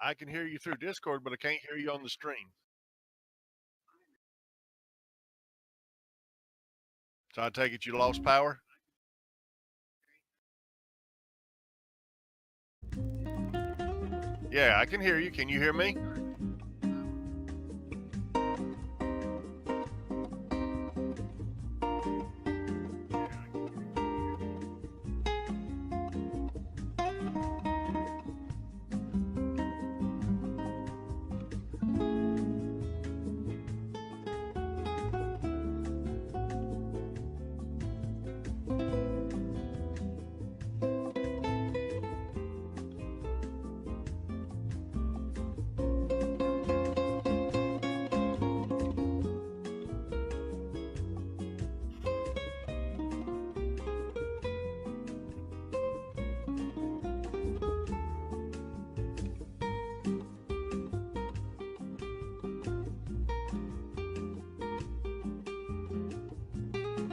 I can hear you through Discord, but I can't hear you on the stream. So I take it you lost power? Yeah, I can hear you. Can you hear me?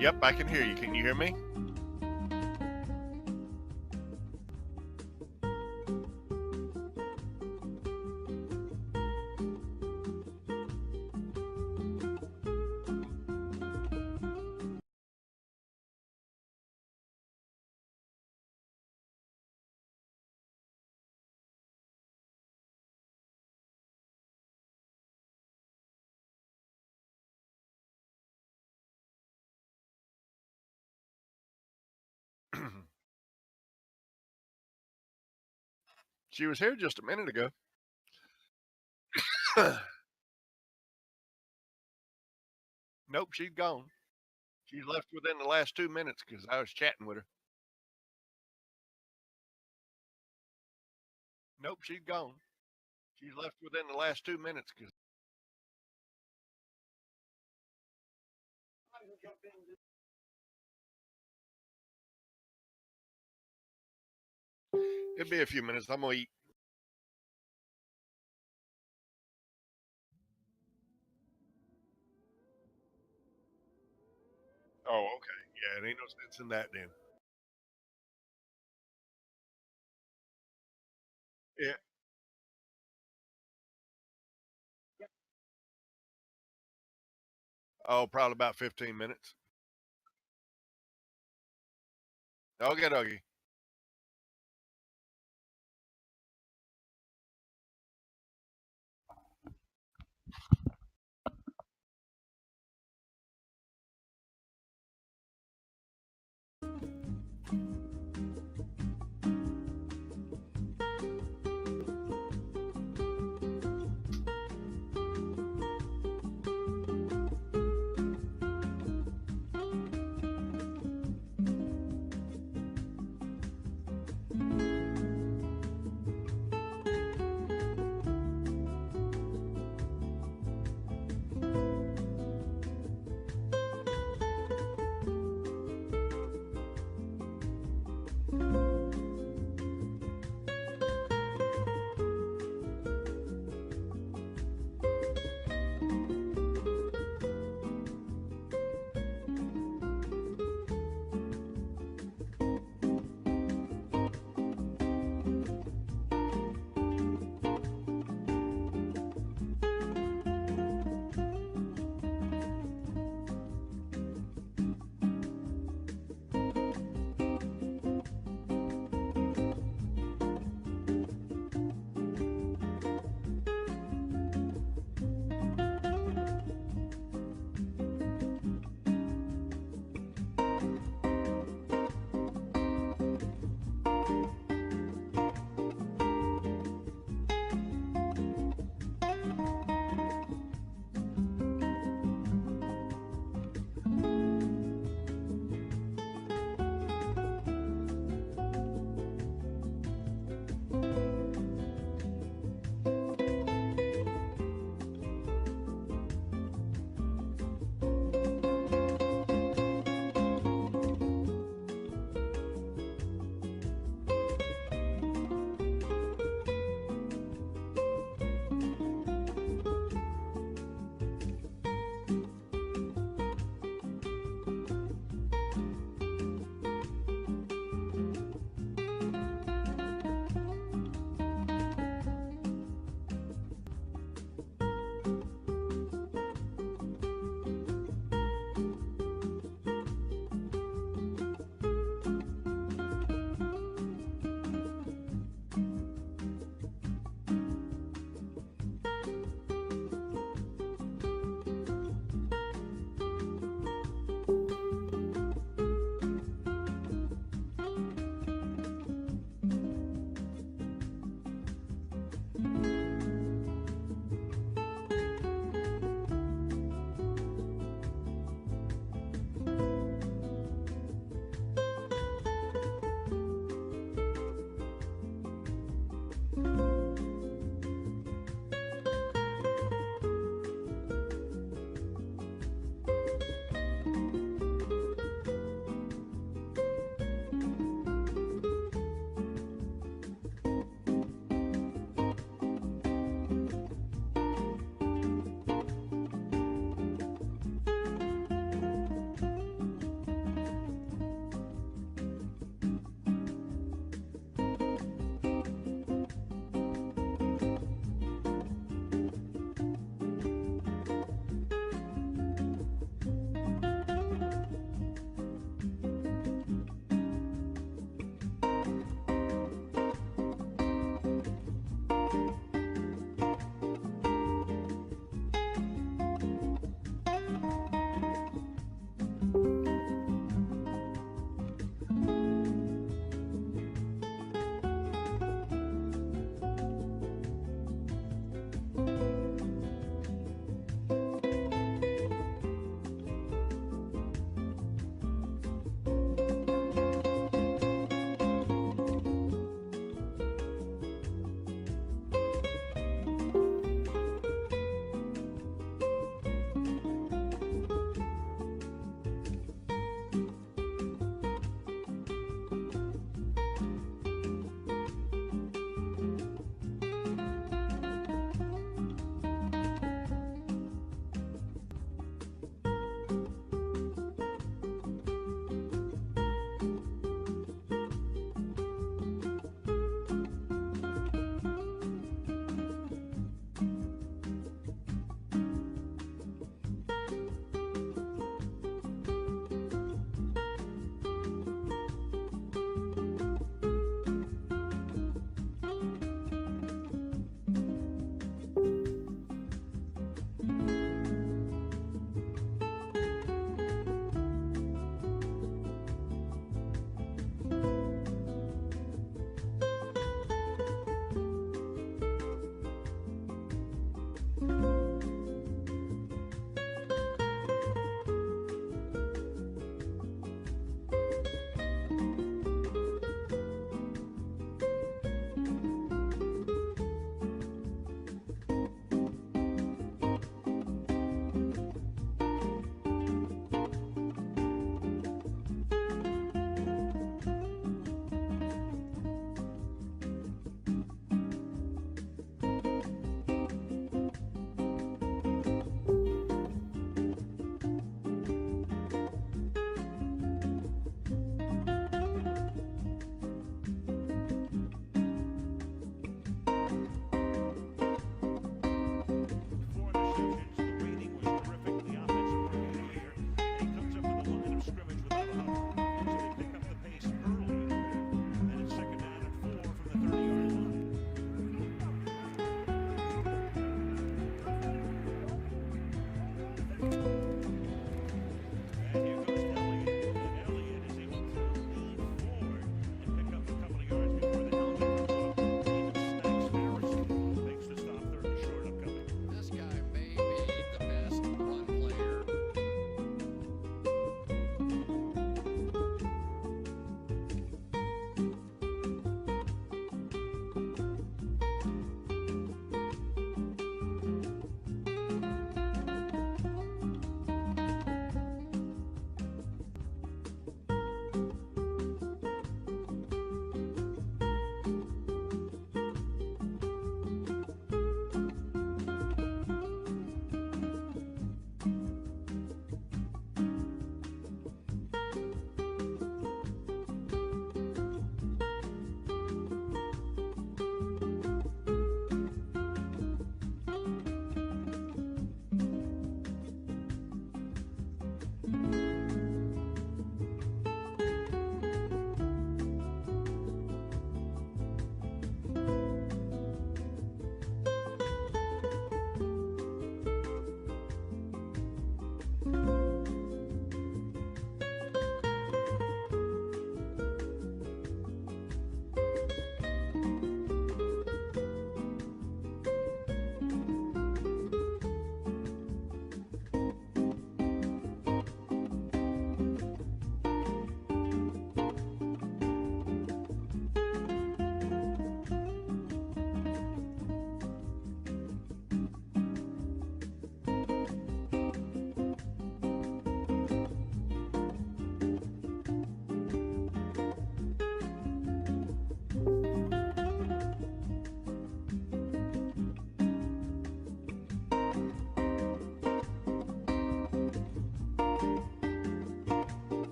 Yep, I can hear you. Can you hear me? She was here just a minute ago. Nope, she's gone. She's left within the last 2 minutes because I was chatting with her. Nope, she's gone. She's left within the last 2 minutes because it'll be a few minutes. I'm gonna eat. Oh, okay. Yeah, it ain't no sense in that then. Yeah. Oh, probably about 15 minutes. Okay, doggy.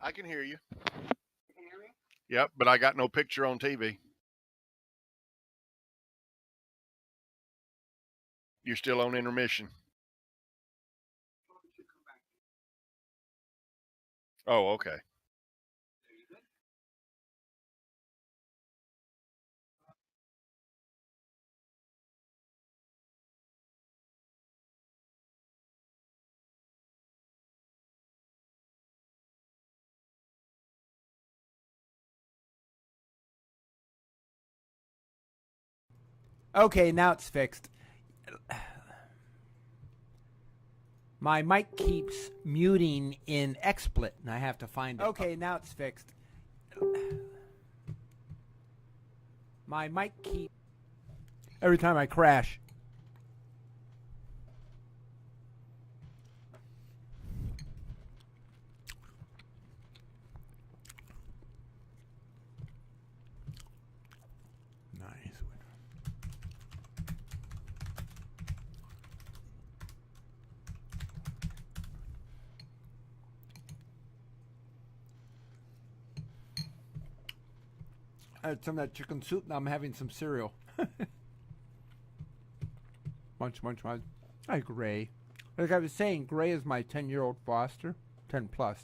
I can hear you. Yep, but I got no picture on TV. You're still on intermission. Oh, okay. Okay, now it's fixed. My mic keeps muting in XSplit, and I have to find it. Okay, now it's fixed. My mic keeps... Every time I crash. Nice. I had some of that chicken soup. Now I'm having some cereal. Munch, munch, munch. Hi, Gray. Like I was saying, Gray is my 10-year-old foster. 10 plus.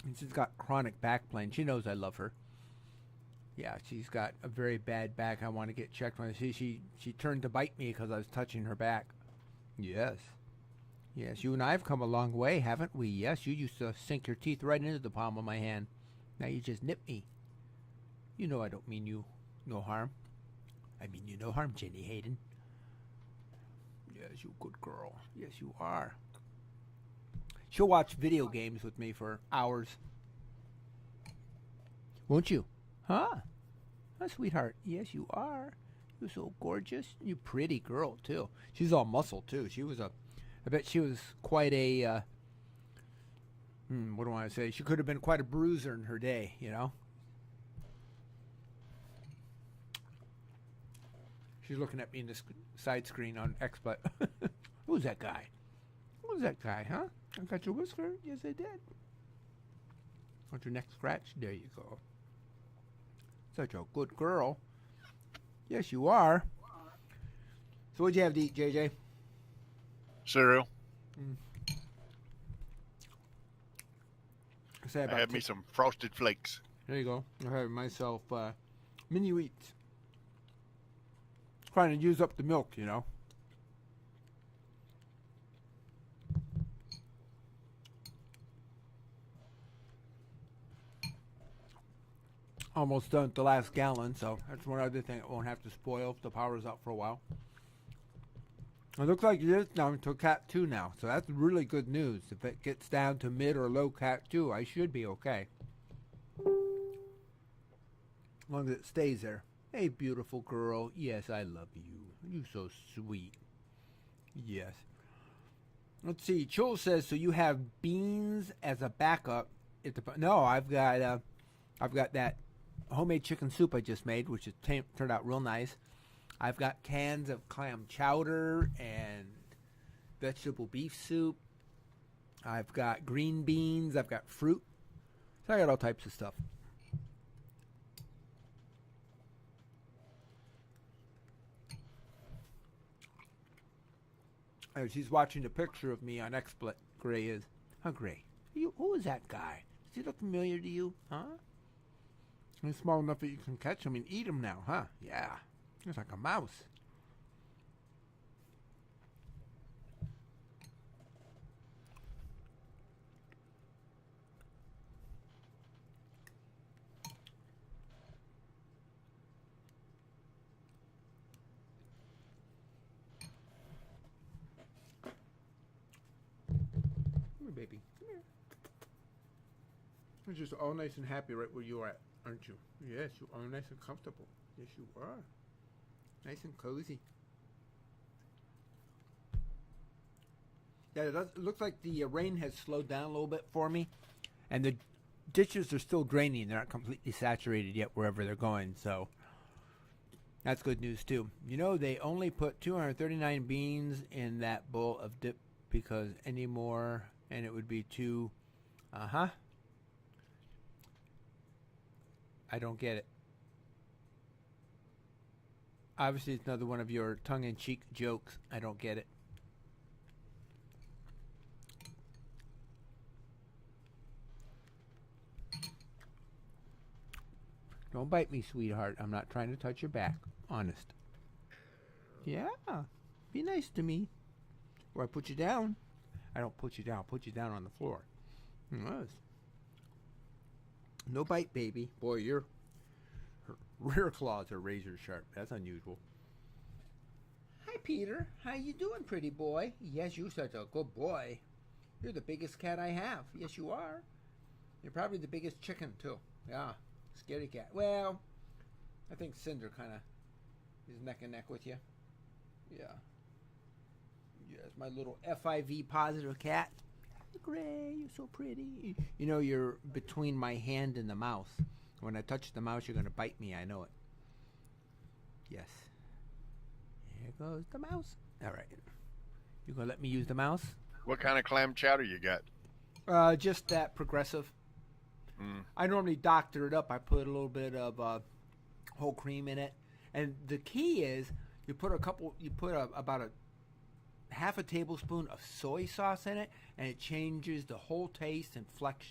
And she's got chronic back pain. She knows I love her. Yeah, she's got a very bad back. I want to get checked on. She turned to bite me because I was touching her back. Yes. Yes, you and I have come a long way, haven't we? Yes, you used to sink your teeth right into the palm of my hand. Now you just nip me. You know I don't mean you no harm. I mean you no harm, Jenny Hayden. Yes, you good girl. Yes, you are. She'll watch video games with me for hours. Won't you? Huh? Oh, sweetheart. Yes, you are. You're so gorgeous. You pretty girl, too. She's all muscle, too. I bet she was quite a, what do I want to say? She could have been quite a bruiser in her day, you know? She's looking at me in the side screen on XSplit. Who's that guy? Who's that guy, huh? I got your whisker? Yes, I did. Want your neck scratched? There you go. Such a good girl. Yes, you are. So what'd you have to eat, JJ? Cereal. I had me some Frosted Flakes. There you go. I have myself mini wheats. Trying to use up the milk, you know. Almost done with the last gallon, so that's one other thing that won't have to spoil if the power's out for a while. It looks like it is down to Cat 2 now, so that's really good news. If it gets down to mid or low Cat 2, I should be okay. As long as it stays there. Hey, beautiful girl. Yes, I love you. You're so sweet. Yes. Let's see. Chol says, so you have beans as a backup. No, I've got that homemade chicken soup I just made, which has turned out real nice. I've got cans of clam chowder and vegetable beef soup. I've got green beans. I've got fruit. So I got all types of stuff. She's watching a picture of me on XSplit. Gray is. Huh, Gray? Who is that guy? Does he look familiar to you? Huh? He's small enough that you can catch him and eat him now, huh? Yeah. He's like a mouse. Come here, baby. Come here. You're just all nice and happy right where you are at, aren't you? Yes, you are nice and comfortable. Yes, you are. Nice and cozy. Yeah, it looks like the rain has slowed down a little bit for me. And the ditches are still draining. They're not completely saturated yet wherever they're going. So that's good news, too. You know, they only put 239 beans in that bowl of dip because any more, and it would be too... Uh-huh. I don't get it. Obviously, it's another one of your tongue-in-cheek jokes. I don't get it. Don't bite me, sweetheart. I'm not trying to touch your back. Honest. Yeah. Be nice to me. Or I put you down. I don't put you down. Put you down on the floor. Yes. No bite, baby. Boy, your rear claws are razor sharp. That's unusual. Hi, Peter. How you doing, pretty boy? Yes, you're such a good boy. You're the biggest cat I have. Yes, you are. You're probably the biggest chicken, too. Yeah. Scary cat. Well, I think Cinder kind of is neck and neck with you. Yeah. Yes, my little FIV positive cat. Gray, you're so pretty. You know, you're between my hand and the mouse. When I touch the mouse, you're going to bite me. I know it. Yes. Here goes the mouse. All right. You going to let me use the mouse? What kind of clam chowder you got? Just that progressive. I normally doctor it up. I put a little bit of whole cream in it. And the key is you put about a half a tablespoon of soy sauce in it, and it changes the whole taste and flex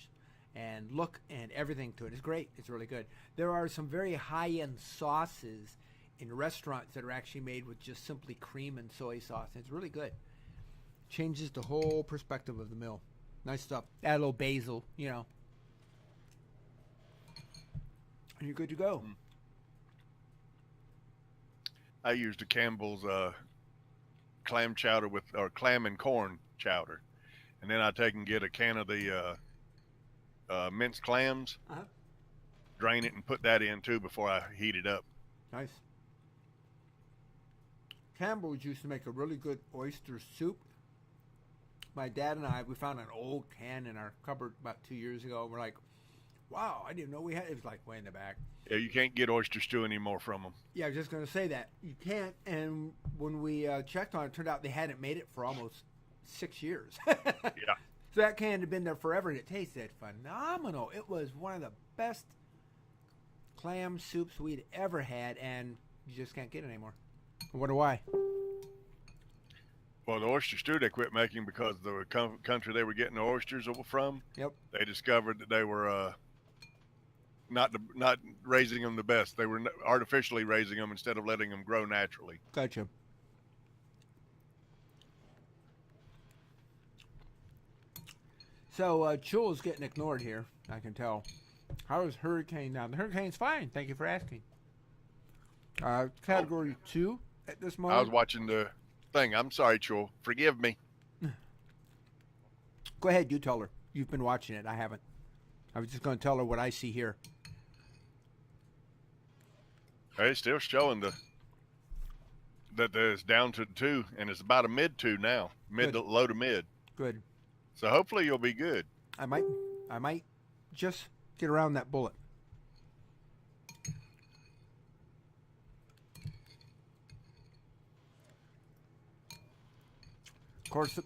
and look and everything to it. It's great. It's really good. There are some very high-end sauces in restaurants that are actually made with just simply cream and soy sauce. It's really good. Changes the whole perspective of the meal. Nice stuff. Add a little basil, you know. And you're good to go. I used a Campbell's clam chowder or clam and corn chowder, and then I take and get a can of the minced clams, drain it, and put that in too before I heat it up. Nice. Campbell's used to make a really good oyster soup. My dad and I, we found an old can in our cupboard about 2 years ago. And we're like, wow, I didn't know we had it. It was like way in the back. Yeah, you can't get oyster stew anymore from them. Yeah, I was just going to say that. You can't. And when we checked on it, it turned out they hadn't made it for almost 6 years. Yeah. So that can had been there forever, and it tasted phenomenal. It was one of the best clam soups we'd ever had, and you just can't get it anymore. I wonder why. Well, the oyster stew they quit making because the country they were getting the oysters from. Yep. They discovered that they were not raising them the best. They were artificially raising them instead of letting them grow naturally. Gotcha. So Chul's getting ignored here. I can tell. How is Hurricane now? The hurricane's fine. Thank you for asking. Category 2 at this moment. I was watching the thing. I'm sorry, Chul. Forgive me. Go ahead. You tell her. You've been watching it. I haven't. I was just going to tell her what I see here. It's still showing that it's down to 2, and it's about a mid 2 now. Low to mid. Good. So hopefully you'll be good. I might just get around that bullet. Of course,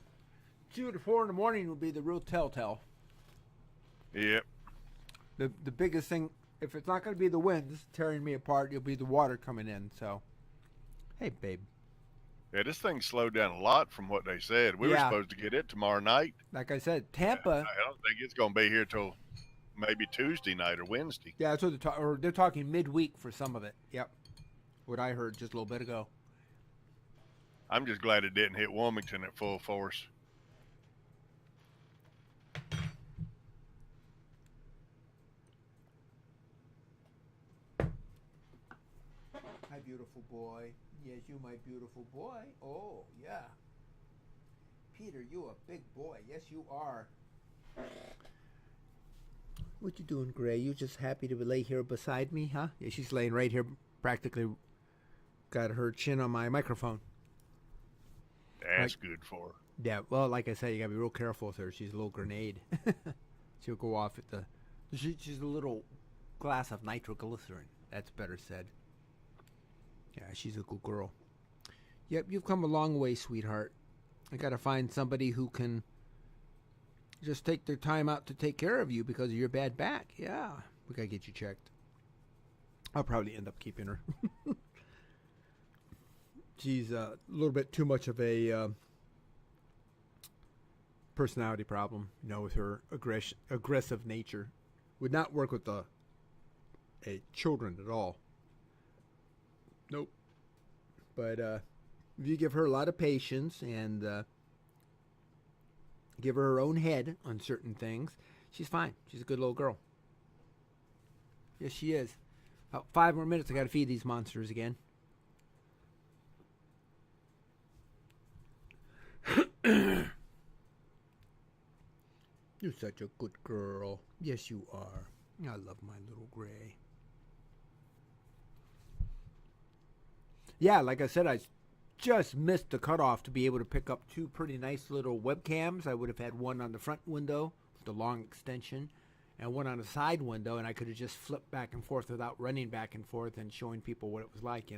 2 to 4 in the morning will be the real telltale. Yep. The biggest thing, if it's not going to be the winds tearing me apart, it'll be the water coming in. So, hey, babe. Yeah, this thing slowed down a lot from what they said. We were supposed to get it tomorrow night. Like I said, Tampa. I don't think it's going to be here till maybe Tuesday night or Wednesday. Yeah, that's what they're talking midweek for some of it. Yep. What I heard just a little bit ago. I'm just glad it didn't hit Wilmington at full force. My beautiful boy. Yes, you my beautiful boy. Oh, yeah. Peter, you a big boy. Yes, you are. What you doing, Gray? You just happy to lay here beside me, huh? Yeah, she's laying right here, practically got her chin on my microphone. That's good for her. Yeah, well, like I said, you gotta be real careful with her. She's a little grenade. She'll go off at the... She's a little glass of nitroglycerin. That's better said. Yeah, she's a good girl. Yep, you've come a long way, sweetheart. I gotta find somebody who can just take their time out to take care of you because of your bad back. Yeah, we gotta get you checked. I'll probably end up keeping her. She's a little bit too much of a personality problem, with her aggressive nature. Would not work with a children at all. Nope. But if you give her a lot of patience and give her her own head on certain things, she's fine. She's a good little girl. Yes, she is. About 5 more minutes. I got to feed these monsters again. You're such a good girl. Yes, you are. I love my little gray. Yeah, like I said, I just missed the cutoff to be able to pick up 2 pretty nice little webcams. I would have had one on the front window with the long extension and one on the side window, and I could have just flipped back and forth without running back and forth and showing people what it was like,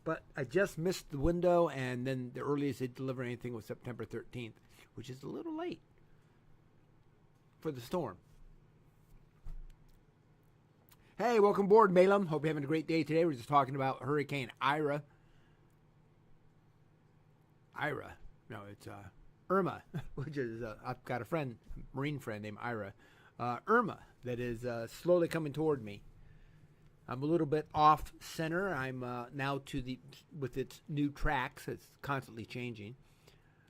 But I just missed the window, and then the earliest they'd deliver anything was September 13th, which is a little late for the storm. Hey, welcome aboard, Balaam. Hope you're having a great day today. We're just talking about Hurricane Ira. No, it's Irma, which is, I've got a marine friend named Ira. Irma, that is slowly coming toward me. I'm a little bit off center. I'm now with its new tracks. It's constantly changing.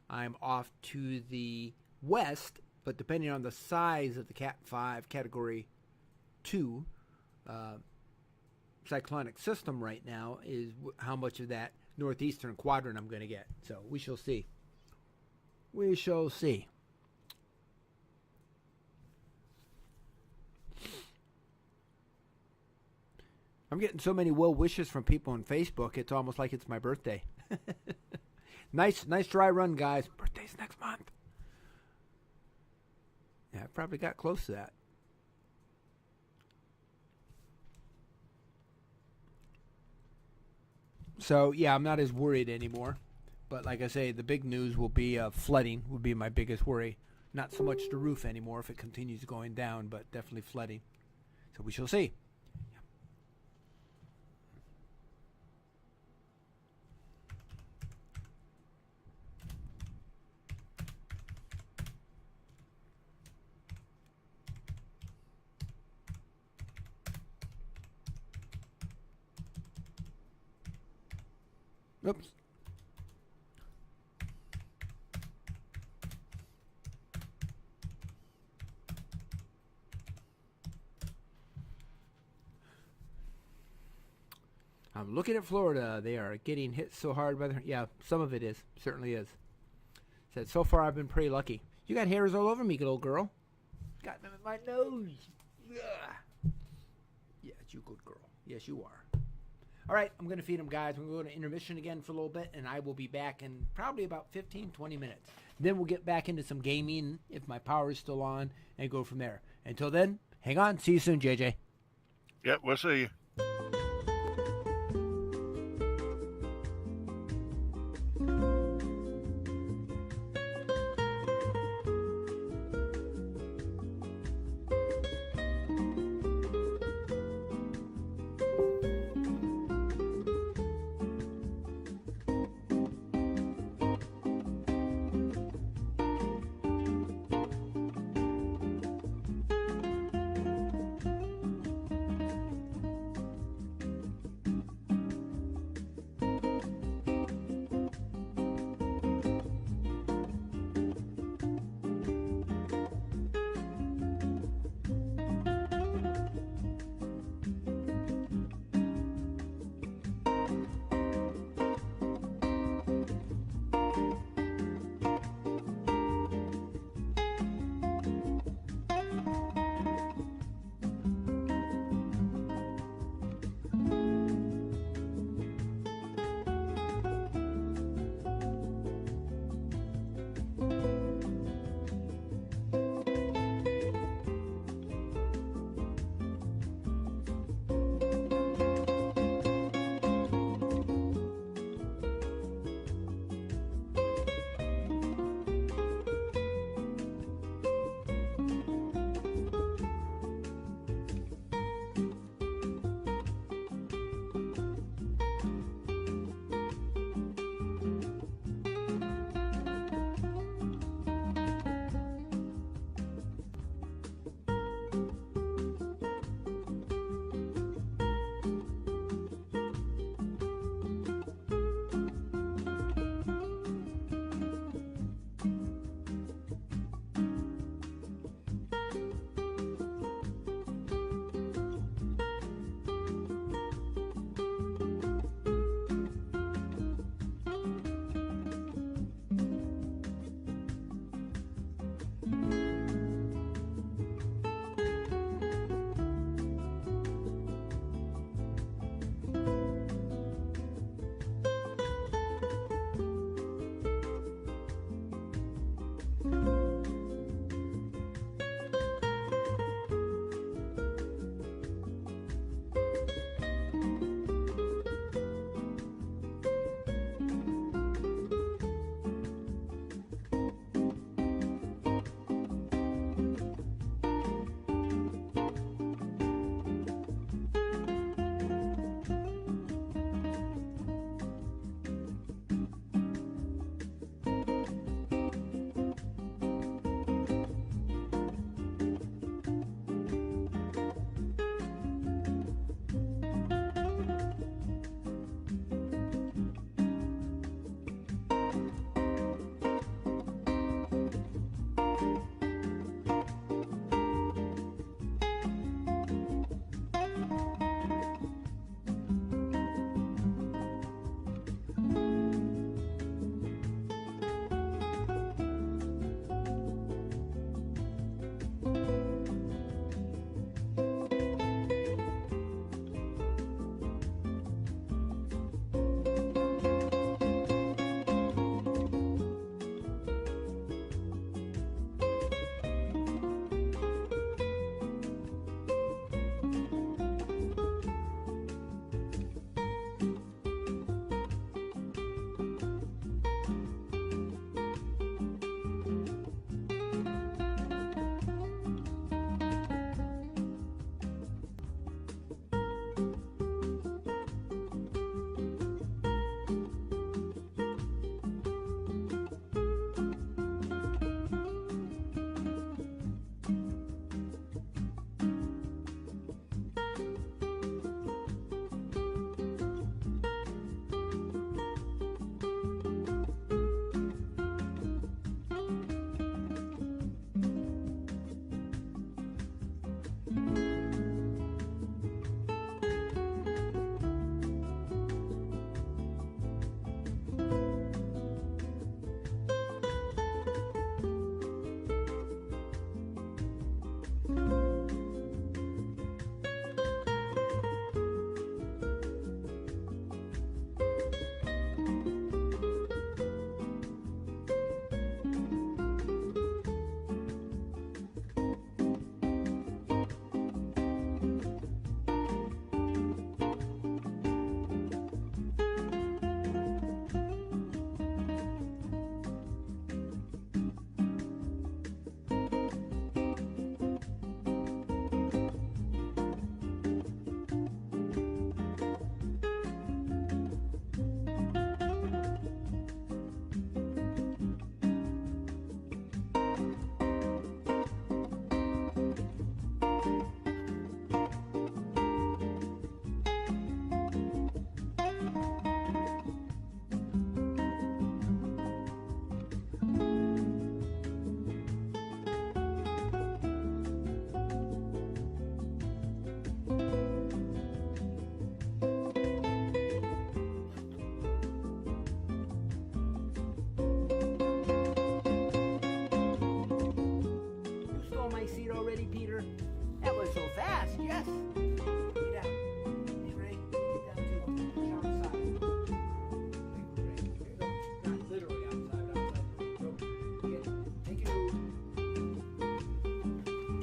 I'm off to the west, but depending on the size of the Cat 5 Category 2 cyclonic system right now is how much of that northeastern quadrant I'm going to get. So we shall see. We shall see. I'm getting so many well wishes from people on Facebook. It's almost like it's my birthday. Nice dry run, guys. Birthday's next month. Yeah, I probably got close to that. So, yeah, I'm not as worried anymore. But like I say, the big news will be flooding would be my biggest worry. Not so much the roof anymore if it continues going down, but definitely flooding. So we shall see. Oops. I'm looking at Florida. They are getting hit so hard by the... Yeah, some of it is. Certainly is. Said, so far I've been pretty lucky. You got hairs all over me, good old girl. Got them in my nose. Ugh. Yeah, it's you, good girl. Yes, you are. All right, I'm going to feed them, guys. We're going to go to intermission again for a little bit, and I will be back in probably about 15, 20 minutes. Then we'll get back into some gaming if my power is still on and go from there. Until then, hang on. See you soon, JJ. Yep, we'll see you.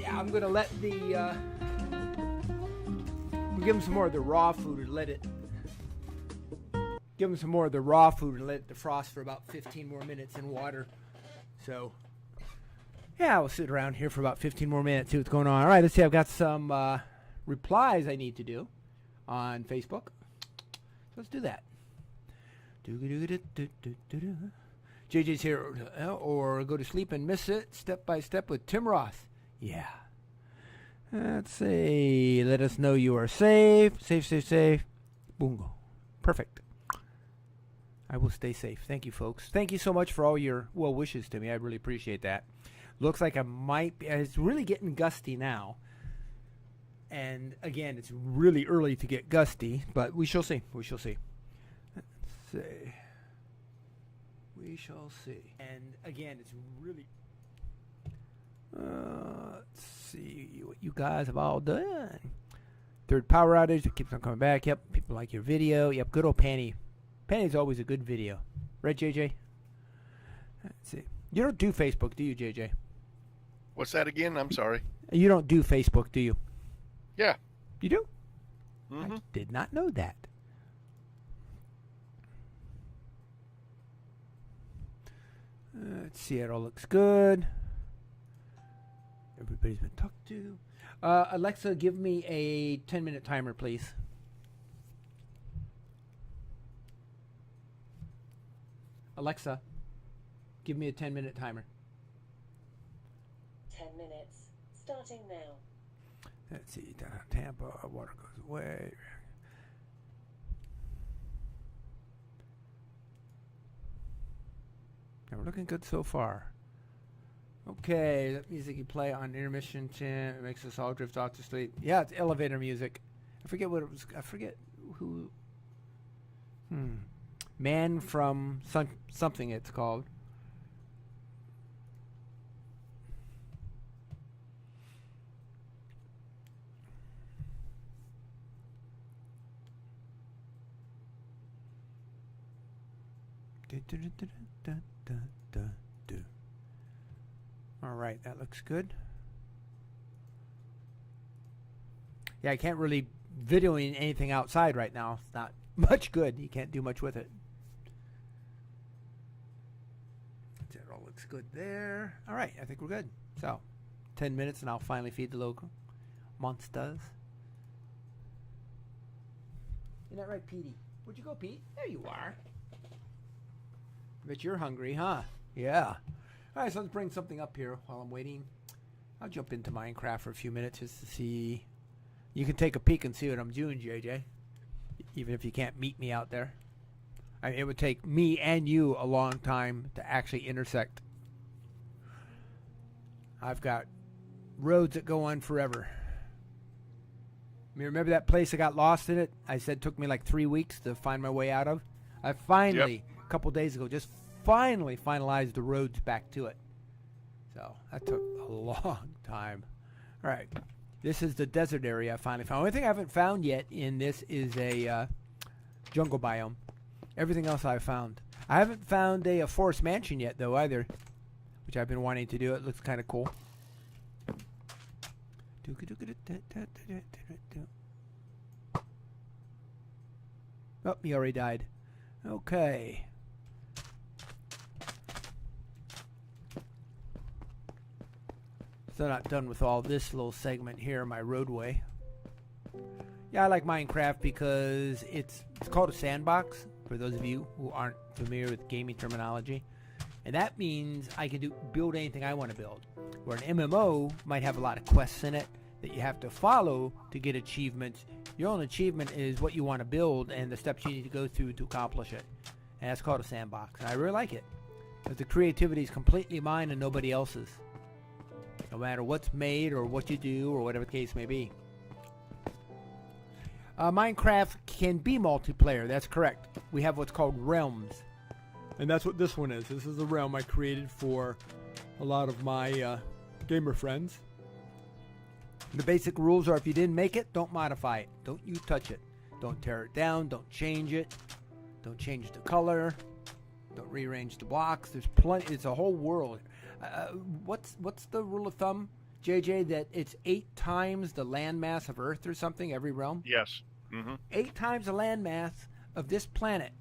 I'm gonna let the we'll give him some more of the raw food and let it defrost for about 15 more minutes in water. So yeah, we'll sit around here for about 15 more minutes, see what's going on. All right, let's see. I've got some replies I need to do on Facebook. So let's do that. JJ's here, or go to sleep and miss it step by step with Tim Roth. Yeah. Let's see. Let us know you are safe. Safe. Boongo. Perfect. I will stay safe. Thank you, folks. Thank you so much for all your well wishes to me. I really appreciate that. Looks like I might be. It's really getting gusty now. And again, it's really early to get gusty, but we shall see. Let's see. We shall see. And again, it's really... let's see what you guys have all done. Third power outage. It keeps on coming back. Yep. People like your video. Yep. Good old Panny. Panny's always a good video. Right, JJ? Let's see. You don't do Facebook, do you, JJ? What's that again? I'm sorry. You don't do Facebook, do you? Yeah. You do? Mm-hmm. I did not know that. Let's see. It all looks good. Everybody's been talked to. Alexa, give me a 10-minute timer, please. Alexa, give me a 10-minute timer. 10 minutes, starting now. Let's see. Tampa, water goes away. Now we're looking good so far. Okay, that music you play on intermission, it makes us all drift off to sleep. Yeah, it's elevator music. I forget what it was. I forget who. Man from something it's called. All right, that looks good. Yeah, I can't really videoing anything outside right now. It's not much good. You can't do much with it. That all looks good there. All right, I think we're good. So, 10 minutes and I'll finally feed the local monsters. Isn't that right, Petey? Where'd you go, Pete? There you are. Bet you're hungry, huh? Yeah. All right, so let's bring something up here while I'm waiting. I'll jump into Minecraft for a few minutes just to see. You can take a peek and see what I'm doing, JJ. Even if you can't meet me out there. I mean, it would take me and you a long time to actually intersect. I've got roads that go on forever. I mean, remember that place I got lost in it? I said it took me like 3 weeks to find my way out of? I finally, a couple days ago, just finalized the roads back to it. So that took a long time. All right. This is the desert area I finally found. The only thing I haven't found yet in this is a jungle biome. Everything else I've found. I haven't found a forest mansion yet, though, either, which I've been wanting to do. It looks kind of cool. Oh, he already died. Okay. Still not done with all this little segment here, my roadway. Yeah, I like Minecraft because it's called a sandbox, for those of you who aren't familiar with gaming terminology. And that means I can build anything I want to build. Where an MMO might have a lot of quests in it that you have to follow to get achievements. Your own achievement is what you want to build and the steps you need to go through to accomplish it. And that's called a sandbox. And I really like it. Because the creativity is completely mine and nobody else's. No matter what's made or what you do or whatever the case may be. Minecraft can be multiplayer. That's correct. We have what's called realms. And that's what this one is. This is a realm I created for a lot of my gamer friends. The basic rules are if you didn't make it, don't modify it. Don't you touch it. Don't tear it down. Don't change it. Don't change the color. Don't rearrange the blocks. There's plenty. It's a whole world. What's the rule of thumb, JJ, that it's 8 times the landmass of Earth or something, every realm? Yes. Mm-hmm. 8 times the landmass of this planet.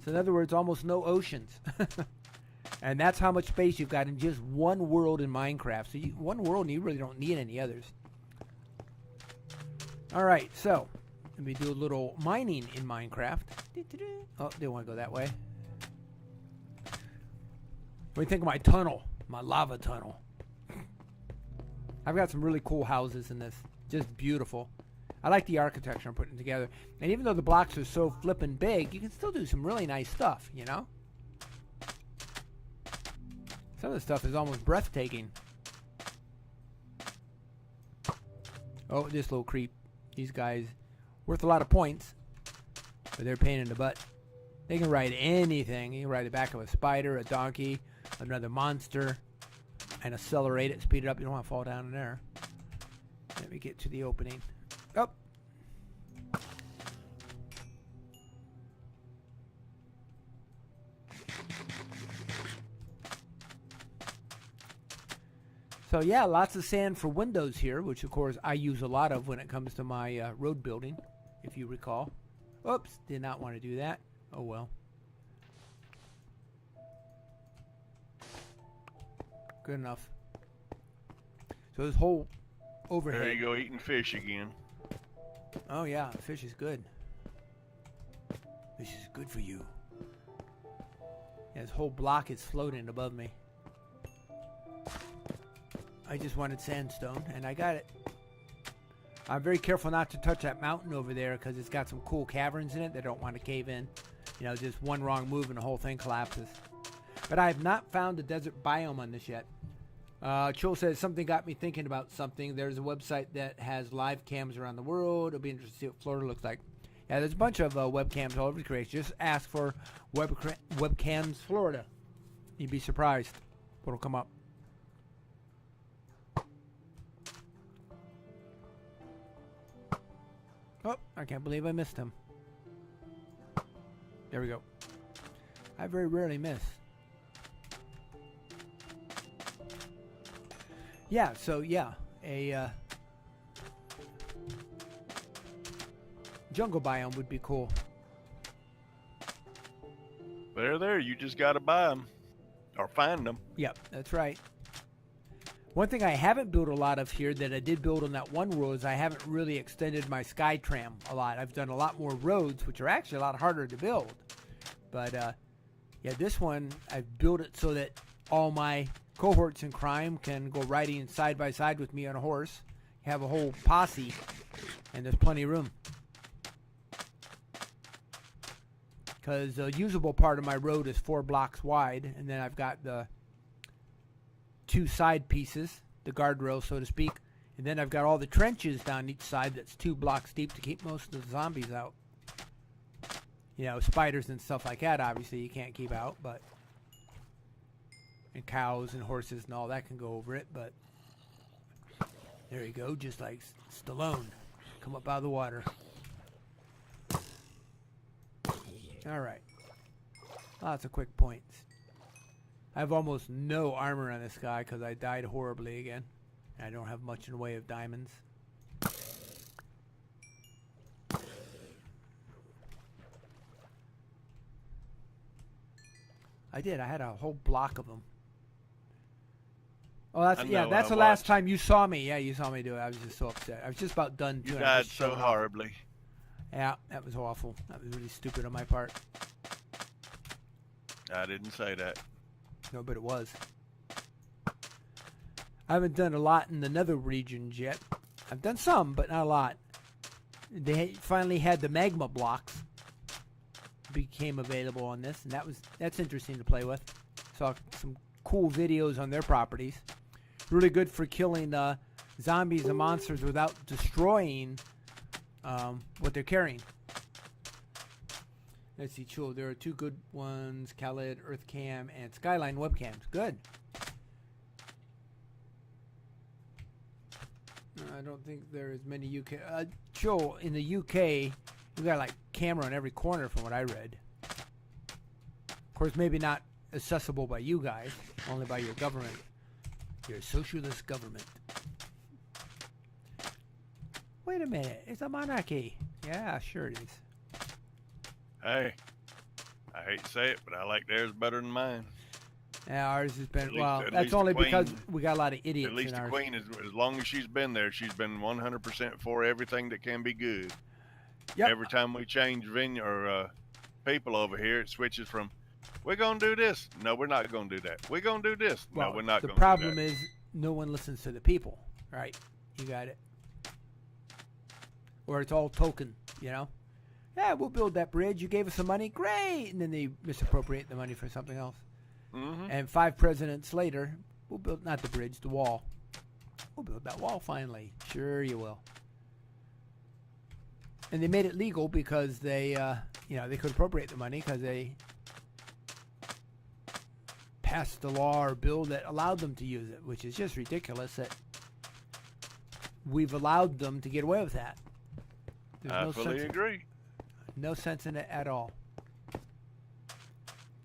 So in other words, almost no oceans. And that's how much space you've got in just one world in Minecraft. So one world, and you really don't need any others. All right, so let me do a little mining in Minecraft. Oh, didn't want to go that way. What do you think of my tunnel? My lava tunnel. I've got some really cool houses in this. Just beautiful. I like the architecture I'm putting together. And even though the blocks are so flippin' big, you can still do some really nice stuff, you know? Some of the stuff is almost breathtaking. Oh, this little creep. These guys, worth a lot of points, but they're a pain in the butt. They can ride anything. You can ride the back of a spider, a donkey, another monster, and accelerate it, speed it up. You don't want to fall down in there. Let me get to the opening. Oh. So yeah, lots of sand for windows here, which of course I use a lot of when it comes to my road building, if you recall. Oops, did not want to do that. Oh well. Good enough. So this whole overhead. There you go, eating fish again. Oh yeah, fish is good. Fish is good for you. Yeah, this whole block is floating above me. I just wanted sandstone, and I got it. I'm very careful not to touch that mountain over there because it's got some cool caverns in it that I don't want to cave in. You know, just one wrong move and the whole thing collapses. But I have not found a desert biome on this yet. Chul says, something got me thinking about something. There's a website that has live cams around the world. It'll be interesting to see what Florida looks like. Yeah, there's a bunch of webcams all over the place. Just ask for webcams Florida. You'd be surprised what'll come up. Oh, I can't believe I missed him. There we go. I very rarely miss. Yeah, so yeah, a jungle biome would be cool. They're there. You just got to buy them or find them. Yep, that's right. One thing I haven't built a lot of here that I did build on that one road is I haven't really extended my sky tram a lot. I've done a lot more roads, which are actually a lot harder to build. But, yeah, this one, I've built it so that all my cohorts in crime can go riding side by side with me on a horse. Have a whole posse, and there's plenty of room. Because the usable part of my road is 4 blocks wide, and then I've got the 2 side pieces, the guardrail, so to speak, and then I've got all the trenches down each side that's 2 blocks deep to keep most of the zombies out. You know, spiders and stuff like that, obviously, you can't keep out, but... And cows and horses and all that can go over it, but... There you go, just like Stallone. Come up out of the water. All right. Lots of quick points. I have almost no armor on this guy because I died horribly again. I don't have much in the way of diamonds. I did. I had a whole block of them. Oh, that's the last time you saw me. Yeah, you saw me do it. I was just so upset. I was just about done. You died so horribly. Yeah, that was awful. That was really stupid on my part. I didn't say that. No, but it was. I haven't done a lot in the nether regions yet. I've done some, but not a lot. They finally had the magma blocks became available on this, and that's interesting to play with. Saw some cool videos on their properties. Really good for killing zombies and monsters without destroying what they're carrying. Let's see, Chul. There are two good ones: Khaled, Earthcam, and Skyline webcams. Good. I don't think there is many UK. Chul, in the UK, you got like camera on every corner, from what I read. Of course, maybe not accessible by you guys, only by your government. Your socialist government. Wait a minute, it's a monarchy. Yeah, sure it is. Hey, I hate to say it, but I like theirs better than mine. Yeah, ours has been, well, that's only because we got a lot of idiots. At least the Queen, as long as she's been there, she's been 100% for everything that can be good. Yep. Every time we change venue or people over here, it switches from, we're going to do this. No, we're not going to do that. We're going to do this. Well, no, we're not going to do that. The problem is no one listens to the people, right? You got it. Or it's all token, you know? Yeah, we'll build that bridge. You gave us some money. Great. And then they misappropriate the money for something else. Mm-hmm. And 5 presidents later, we'll build, not the bridge, the wall. We'll build that wall finally. Sure you will. And they made it legal because they, they could appropriate the money because they passed the law or bill that allowed them to use it, which is just ridiculous that we've allowed them to get away with that. I fully agree. No sense in it at all.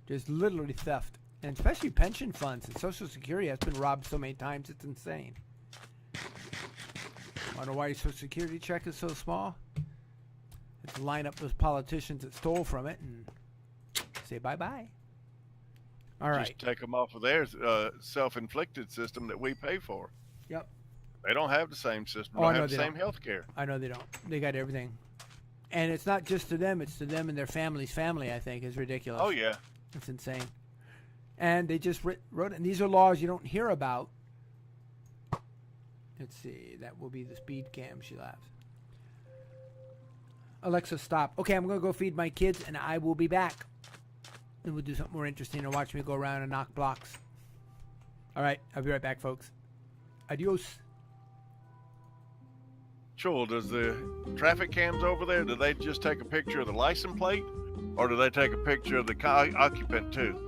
Just literally theft. And especially pension funds and Social Security has been robbed so many times, it's insane. Wonder why your Social Security check is so small? It's line up those politicians that stole from it and say bye-bye. All right. Just take them off of their self-inflicted system that we pay for. Yep. They don't have the same system. They don't have the same health care. I know they don't. They got everything. And it's not just to them. It's to them and their family's family, I think, is ridiculous. Oh, yeah. It's insane. And they just wrote it. And these are laws you don't hear about. Let's see. That will be the speed cam, she laughs. Alexa, stop. Okay, I'm going to go feed my kids, and I will be back. And we'll do something more interesting and watch me go around and knock blocks. All right, I'll be right back, folks. Adios. Sure, does the traffic cams over there, do they just take a picture of the license plate? Or do they take a picture of the occupant too?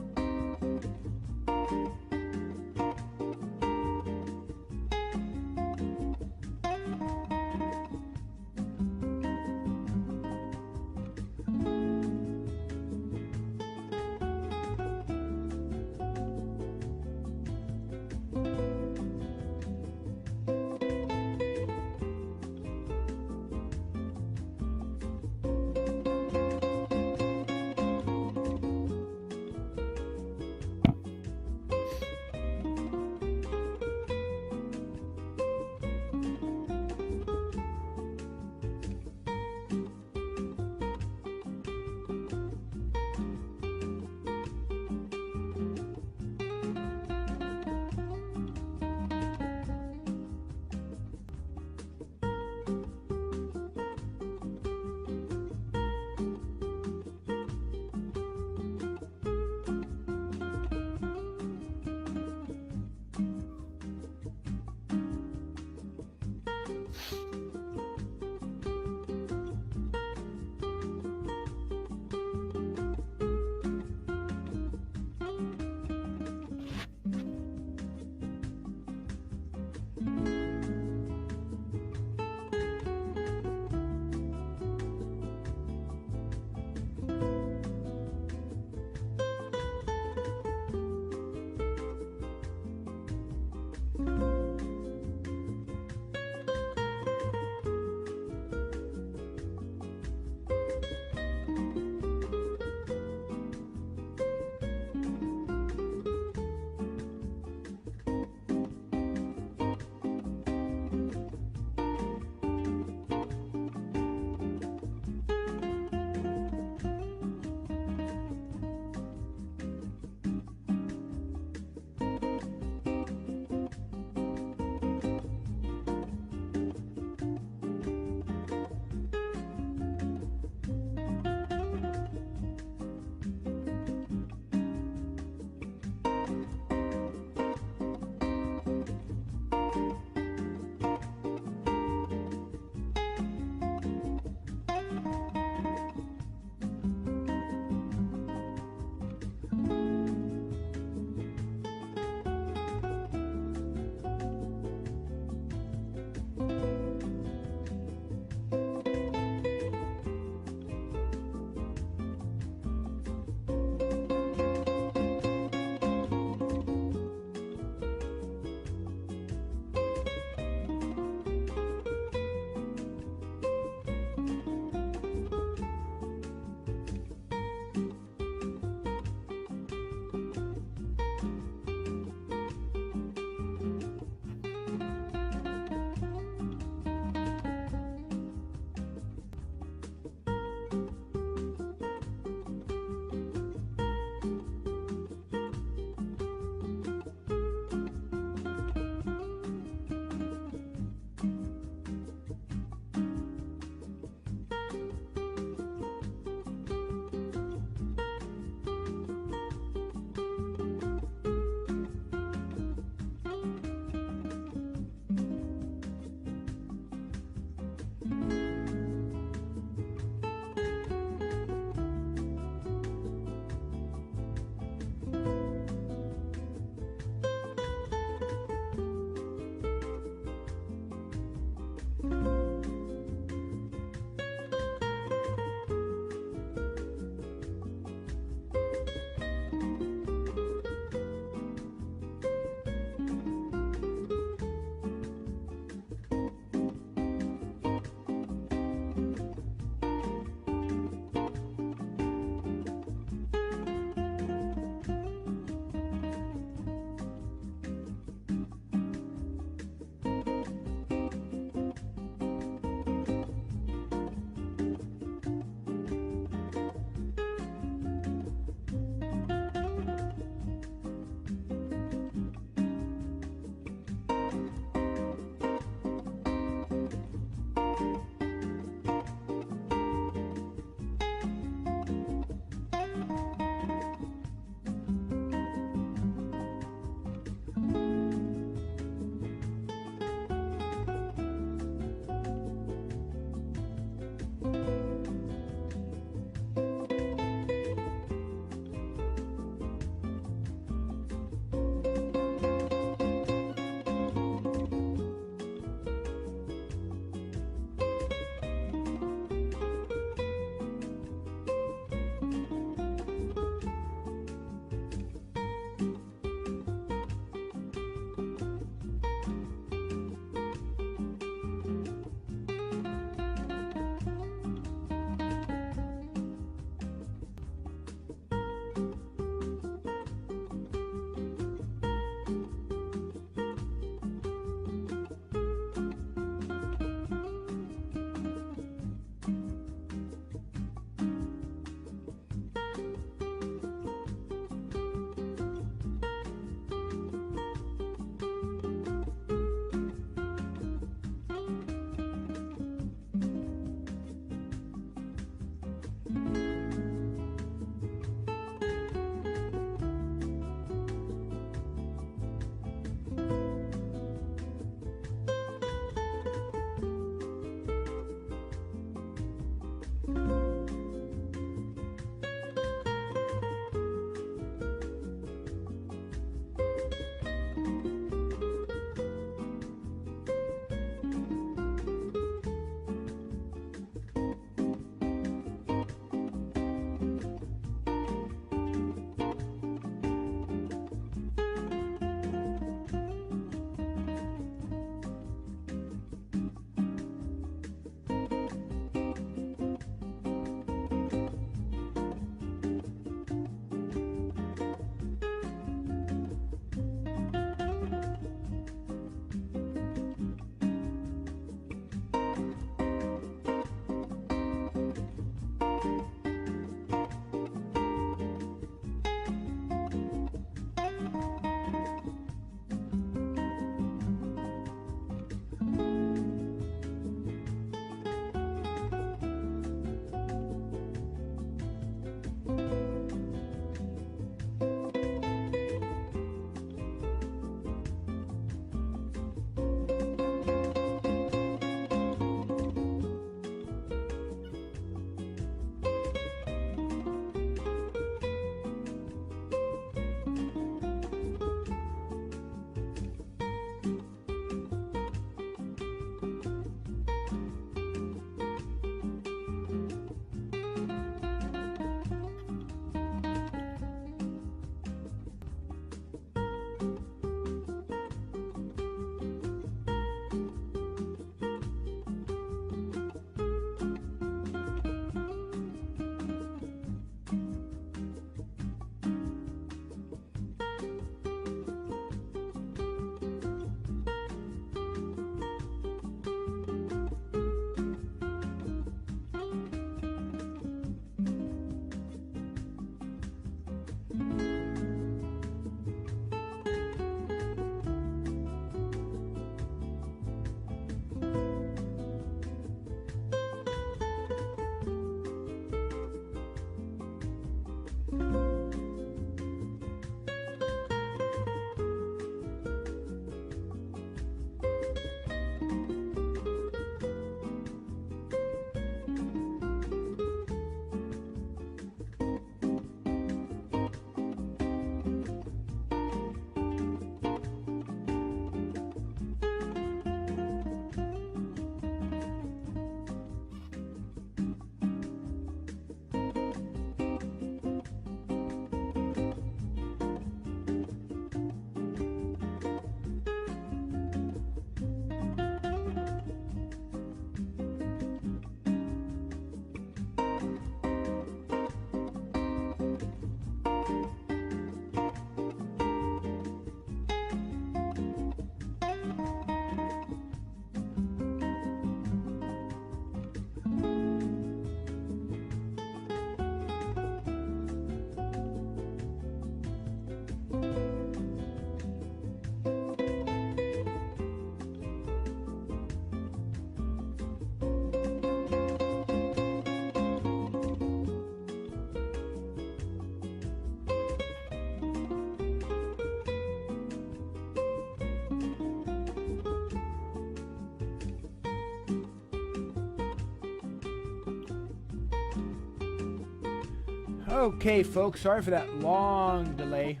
Okay, folks, sorry for that long delay.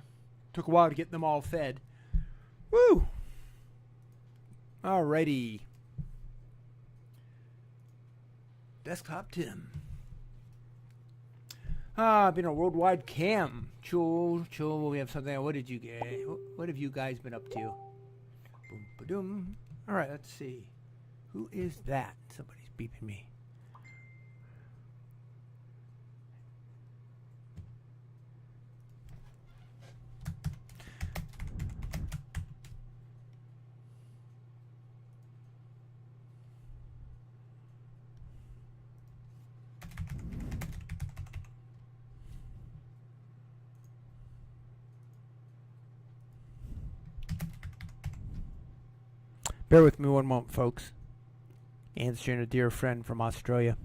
Took a while to get them all fed. Woo! Alrighty. Desktop Tim. Been a worldwide cam. Chul. We have something. What did you get? What have you guys been up to? Boom, ba-doom. Alright, let's see. Who is that? Somebody's beeping me. Bear with me one moment, folks. Answering a dear friend from Australia.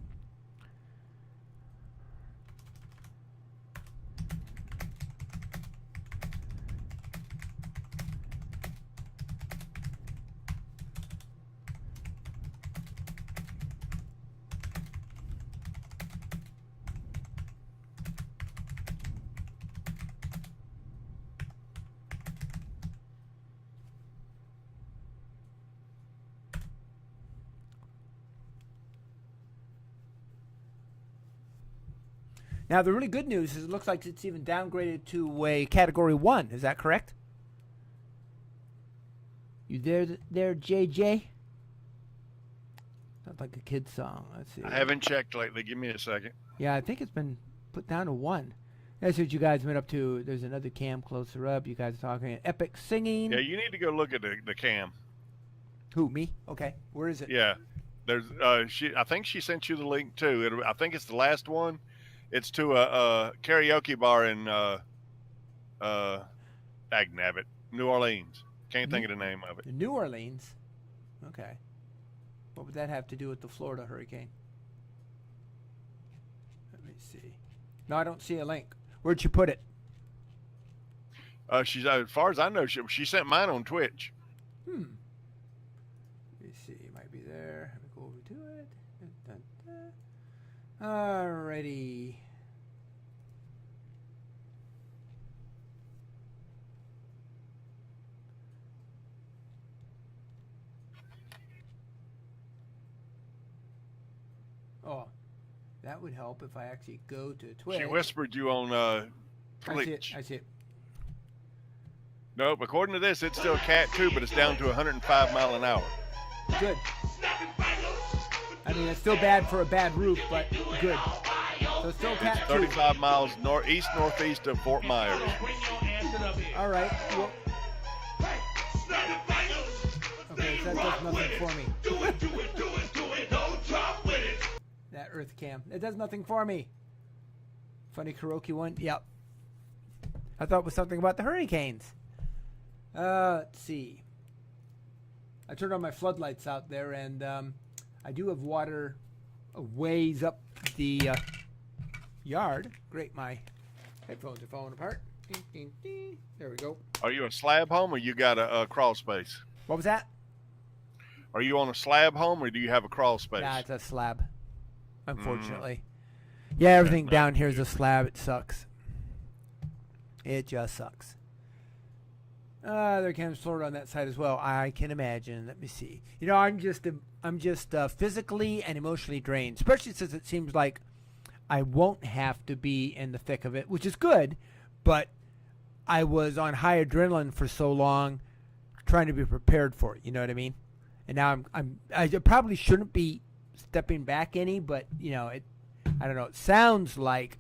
Now, the really good news is it looks like it's even downgraded to a Category 1. Is that correct? You there, JJ? Sounds like a kid's song. Let's see. I haven't checked lately. Give me a second. Yeah, I think it's been put down to 1. That's what you guys went up to. There's another cam closer up. You guys are talking epic singing. Yeah, you need to go look at the cam. Who, me? Okay. Where is it? Yeah. There's I think she sent you the link too. I think it's the last one. It's to a karaoke bar in Dagnabbit, New Orleans. Can't think of the name of it. New Orleans? Okay. What would that have to do with the Florida hurricane? Let me see. No, I don't see a link. Where'd you put it? She's as far as I know, she sent mine on Twitch. Let me see. It might be there. Let me go over to it. Dun, dun, dun. Alrighty. Oh, that would help if I actually go to Twitch. She whispered you on Twitch. I see it. Nope, according to this, it's still Cat 2, but it's down to 105 mile an hour. Good. I mean, it's still bad for a bad roof, but good. So still Cat 2. 35 miles northeast of Fort Myers. All right. Well, okay, so that does nothing for me. That Earth Cam. It does nothing for me. Funny karaoke one? Yep. I thought it was something about the hurricanes. Let's see. I turned on my floodlights out there, and I do have water a ways up the yard. Great, my headphones are falling apart. Ding, ding, ding. There we go. Are you a slab home or you got a crawl space? What was that? Are you on a slab home or do you have a crawl space? Nah, it's a slab, unfortunately. Yeah, everything down here is a slab. It sucks. It just sucks. There can Florida on that side as well. I can imagine. Let me see. You know, I'm just physically and emotionally drained, especially since it seems like I won't have to be in the thick of it, which is good. But I was on high adrenaline for so long, trying to be prepared for it. You know what I mean? And now I probably shouldn't be stepping back any, but you know, I don't know. It sounds like,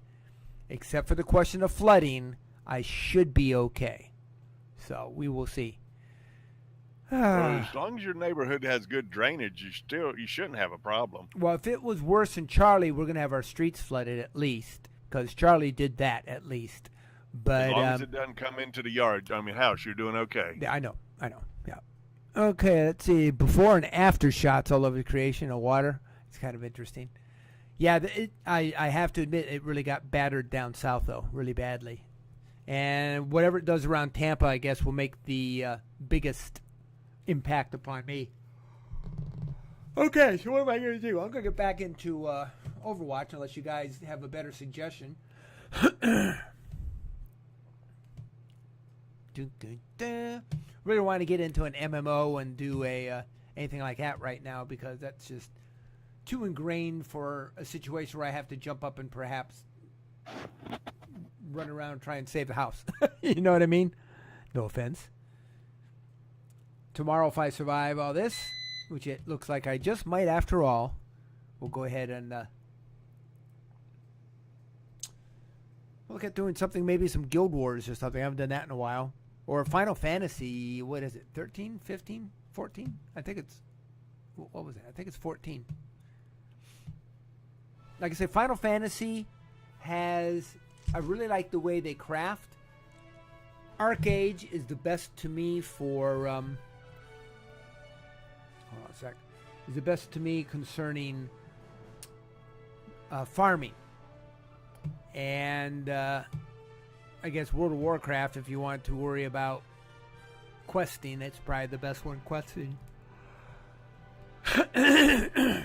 except for the question of flooding, I should be okay. So we will see. Well, as long as your neighborhood has good drainage, you shouldn't have a problem. Well, if it was worse than Charlie, we're gonna have our streets flooded at least, because Charlie did that at least. But as long as it doesn't come into the yard, house, you're doing okay. Yeah, I know. Yeah. Okay, let's see. Before and after shots all over the creation of water. It's kind of interesting. Yeah, I have to admit it really got battered down south though, really badly. And whatever it does around Tampa, I guess, will make the biggest impact upon me. Okay, so what am I going to do? I'm going to get back into Overwatch, unless you guys have a better suggestion. Really want to get into an MMO and do a anything like that right now because that's just too ingrained for a situation where I have to jump up and perhaps run around and try and save the house. You know what I mean? No offense. Tomorrow, if I survive all this, which it looks like I just might after all, we'll go ahead and look at doing something, maybe some Guild Wars or something. I haven't done that in a while. Or Final Fantasy, what is it, 13, 15, 14? I think it's, what was it? I think it's 14. Like I said, Final Fantasy has, I really like the way they craft. Arcade is the best to me for, hold on a sec, is the best to me concerning farming. And I guess World of Warcraft, if you want to worry about questing, it's probably the best one questing. Yeah,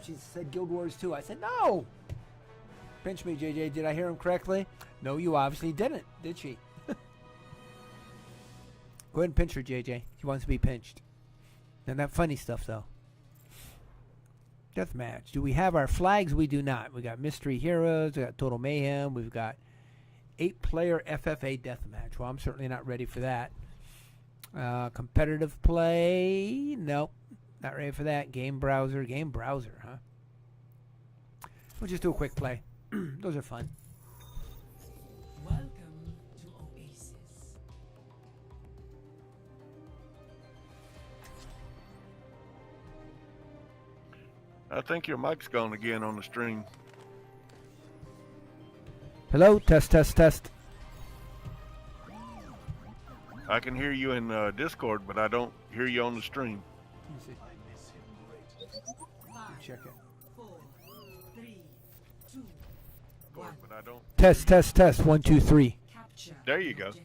she said Guild Wars 2. I said, no! Pinch me, JJ. Did I hear him correctly? No, you obviously didn't, did she? Go ahead and pinch her, JJ. She wants to be pinched. And that funny stuff, though. Deathmatch. Do we have our flags? We do not. We got Mystery Heroes. We got Total Mayhem. We've got 8-player FFA Deathmatch. Well, I'm certainly not ready for that. Competitive play. Nope. Not ready for that. Game browser. Game browser, huh? We'll just do a quick play. Those are fun. Welcome to Oasis. I think your mic's gone again on the stream. Hello? Test, test, test. I can hear you in Discord, but I don't hear you on the stream. Let me see. Check it. 4, 3, 2, 1. But I don't. Test, test, test. 1, 2, 3. Capture. There you go. Objective.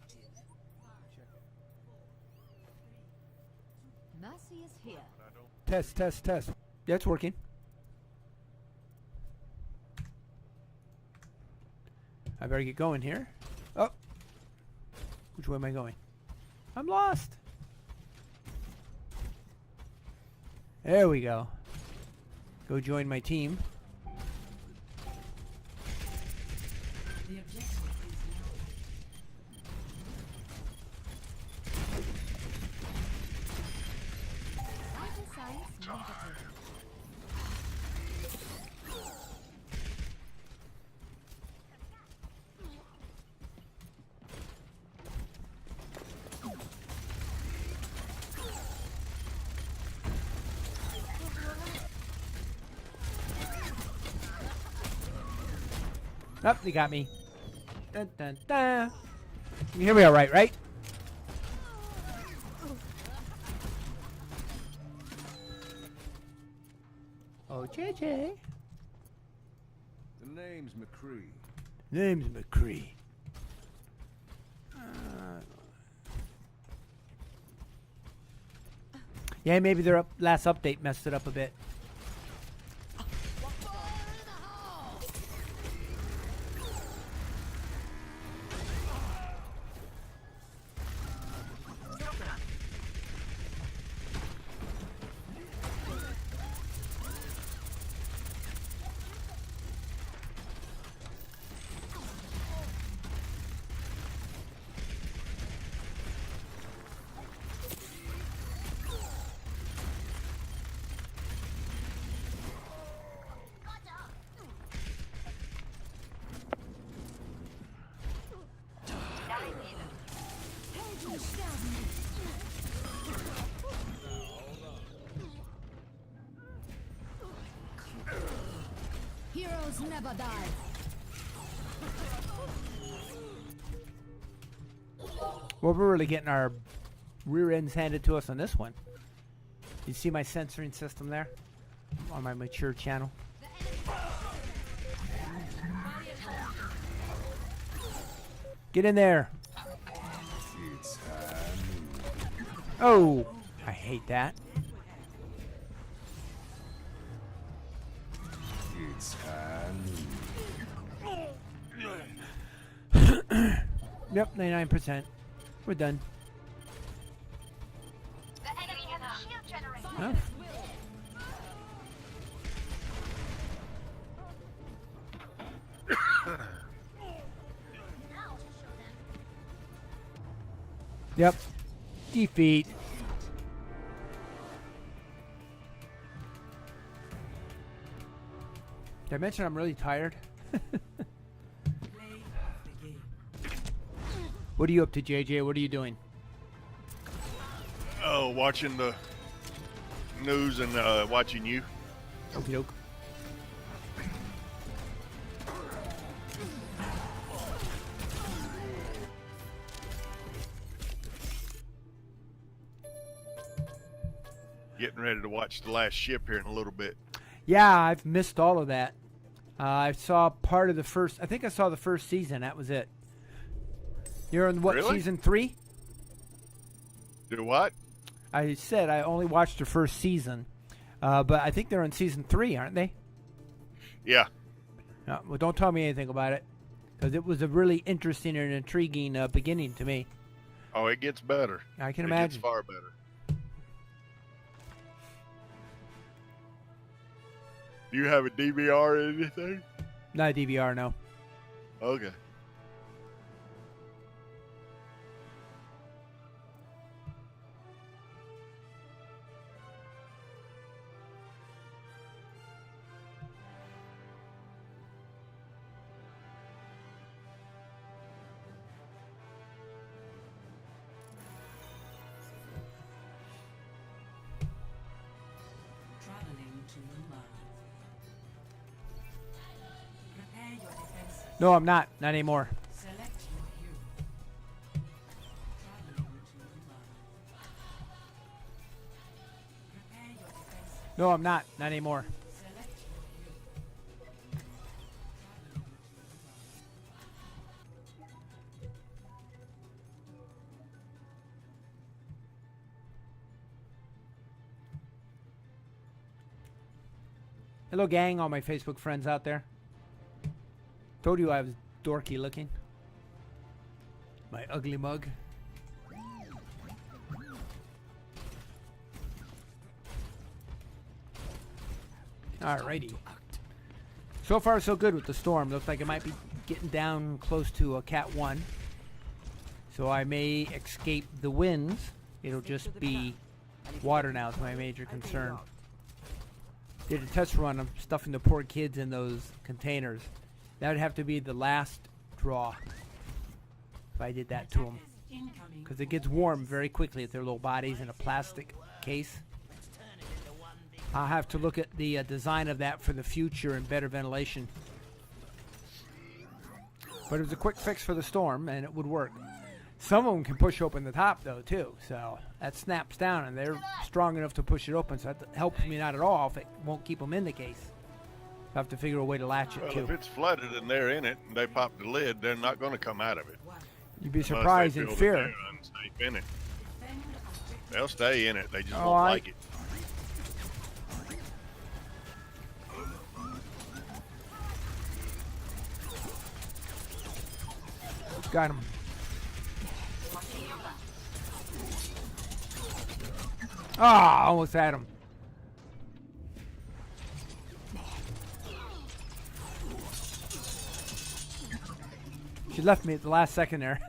Mercy is here. Test, test, test. Yeah, it's working. I better get going here. Oh. Which way am I going? I'm lost. There we go. Go join my team. The objective is Vital signs negative. Oh, they got me. Dun, dun, dun. You hear me all right, right? Oh, JJ. The name's McCree. Name's McCree. Yeah, maybe their last update messed it up a bit. Heroes never die. Well, we're really getting our rear ends handed to us on this one. You see my censoring system there on my mature channel? Get in there. It's Oh, I hate that. It's Yep, 99%. We're done. The enemy has a shield generator. Huh? Yep. Defeat. Did I mention I'm really tired? Play of the game. What are you up to, JJ? What are you doing? Oh, watching the news and watching you. Okey doke. Getting ready to watch The Last Ship here in a little bit. Yeah, I've missed all of that. I saw part of the first. I think I saw the first season. That was it. You're on what, Really? season 3? Do what? I said I only watched the first season, but I think they're on season 3, aren't they? Yeah. No, well, don't tell me anything about it, because it was a really interesting and intriguing beginning to me. Oh, it gets better. I can It imagine. gets far better. Do you have a DVR or anything? Not a DVR, no. Okay. Traveling to Irma. Prepare your defenses. No, I'm not. Not anymore. Select your hero. Traveling to Irma. Prepare your defenses. No, I'm not. Not anymore. Select your hero. Traveling to Irma. Hello, gang, all my Facebook friends out there. Told you I was dorky looking. My ugly mug. Alrighty. So far, so good with the storm. Looks like it might be getting down close to a Cat 1. So I may escape the winds. It'll just be water now is my major concern. Did a test run of stuffing the poor kids in those containers. That would have to be the last draw if I did that to them. Incoming. Because it gets warm very quickly at their little bodies in a plastic case. I'll have to look at the design of that for the future and better ventilation. But it was a quick fix for the storm, and it would work. Some of them can push open the top, though, too. So that snaps down, and they're strong enough to push it open. So that helps me not at all if it won't keep them in the case. I have to figure a way to latch it, Well, too. if it's flooded and they're in it and they pop the lid, they're not going to come out of it. You'd be Unless they surprised in feel that fear. they're unsafe in it. They'll stay in it. They just Oh, won't I- like it. Got him. Ah, almost had him. She left me at the last second there.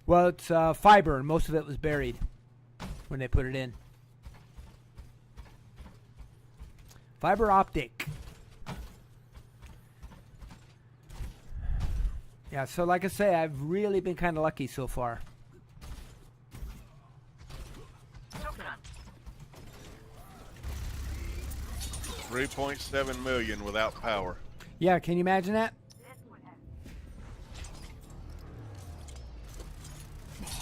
Well, it's fiber, and most of it was buried when they put it in. Fiber optic. Yeah, so like I say, I've really been kind of lucky so far. $3.7 million without power. Yeah, can you imagine that?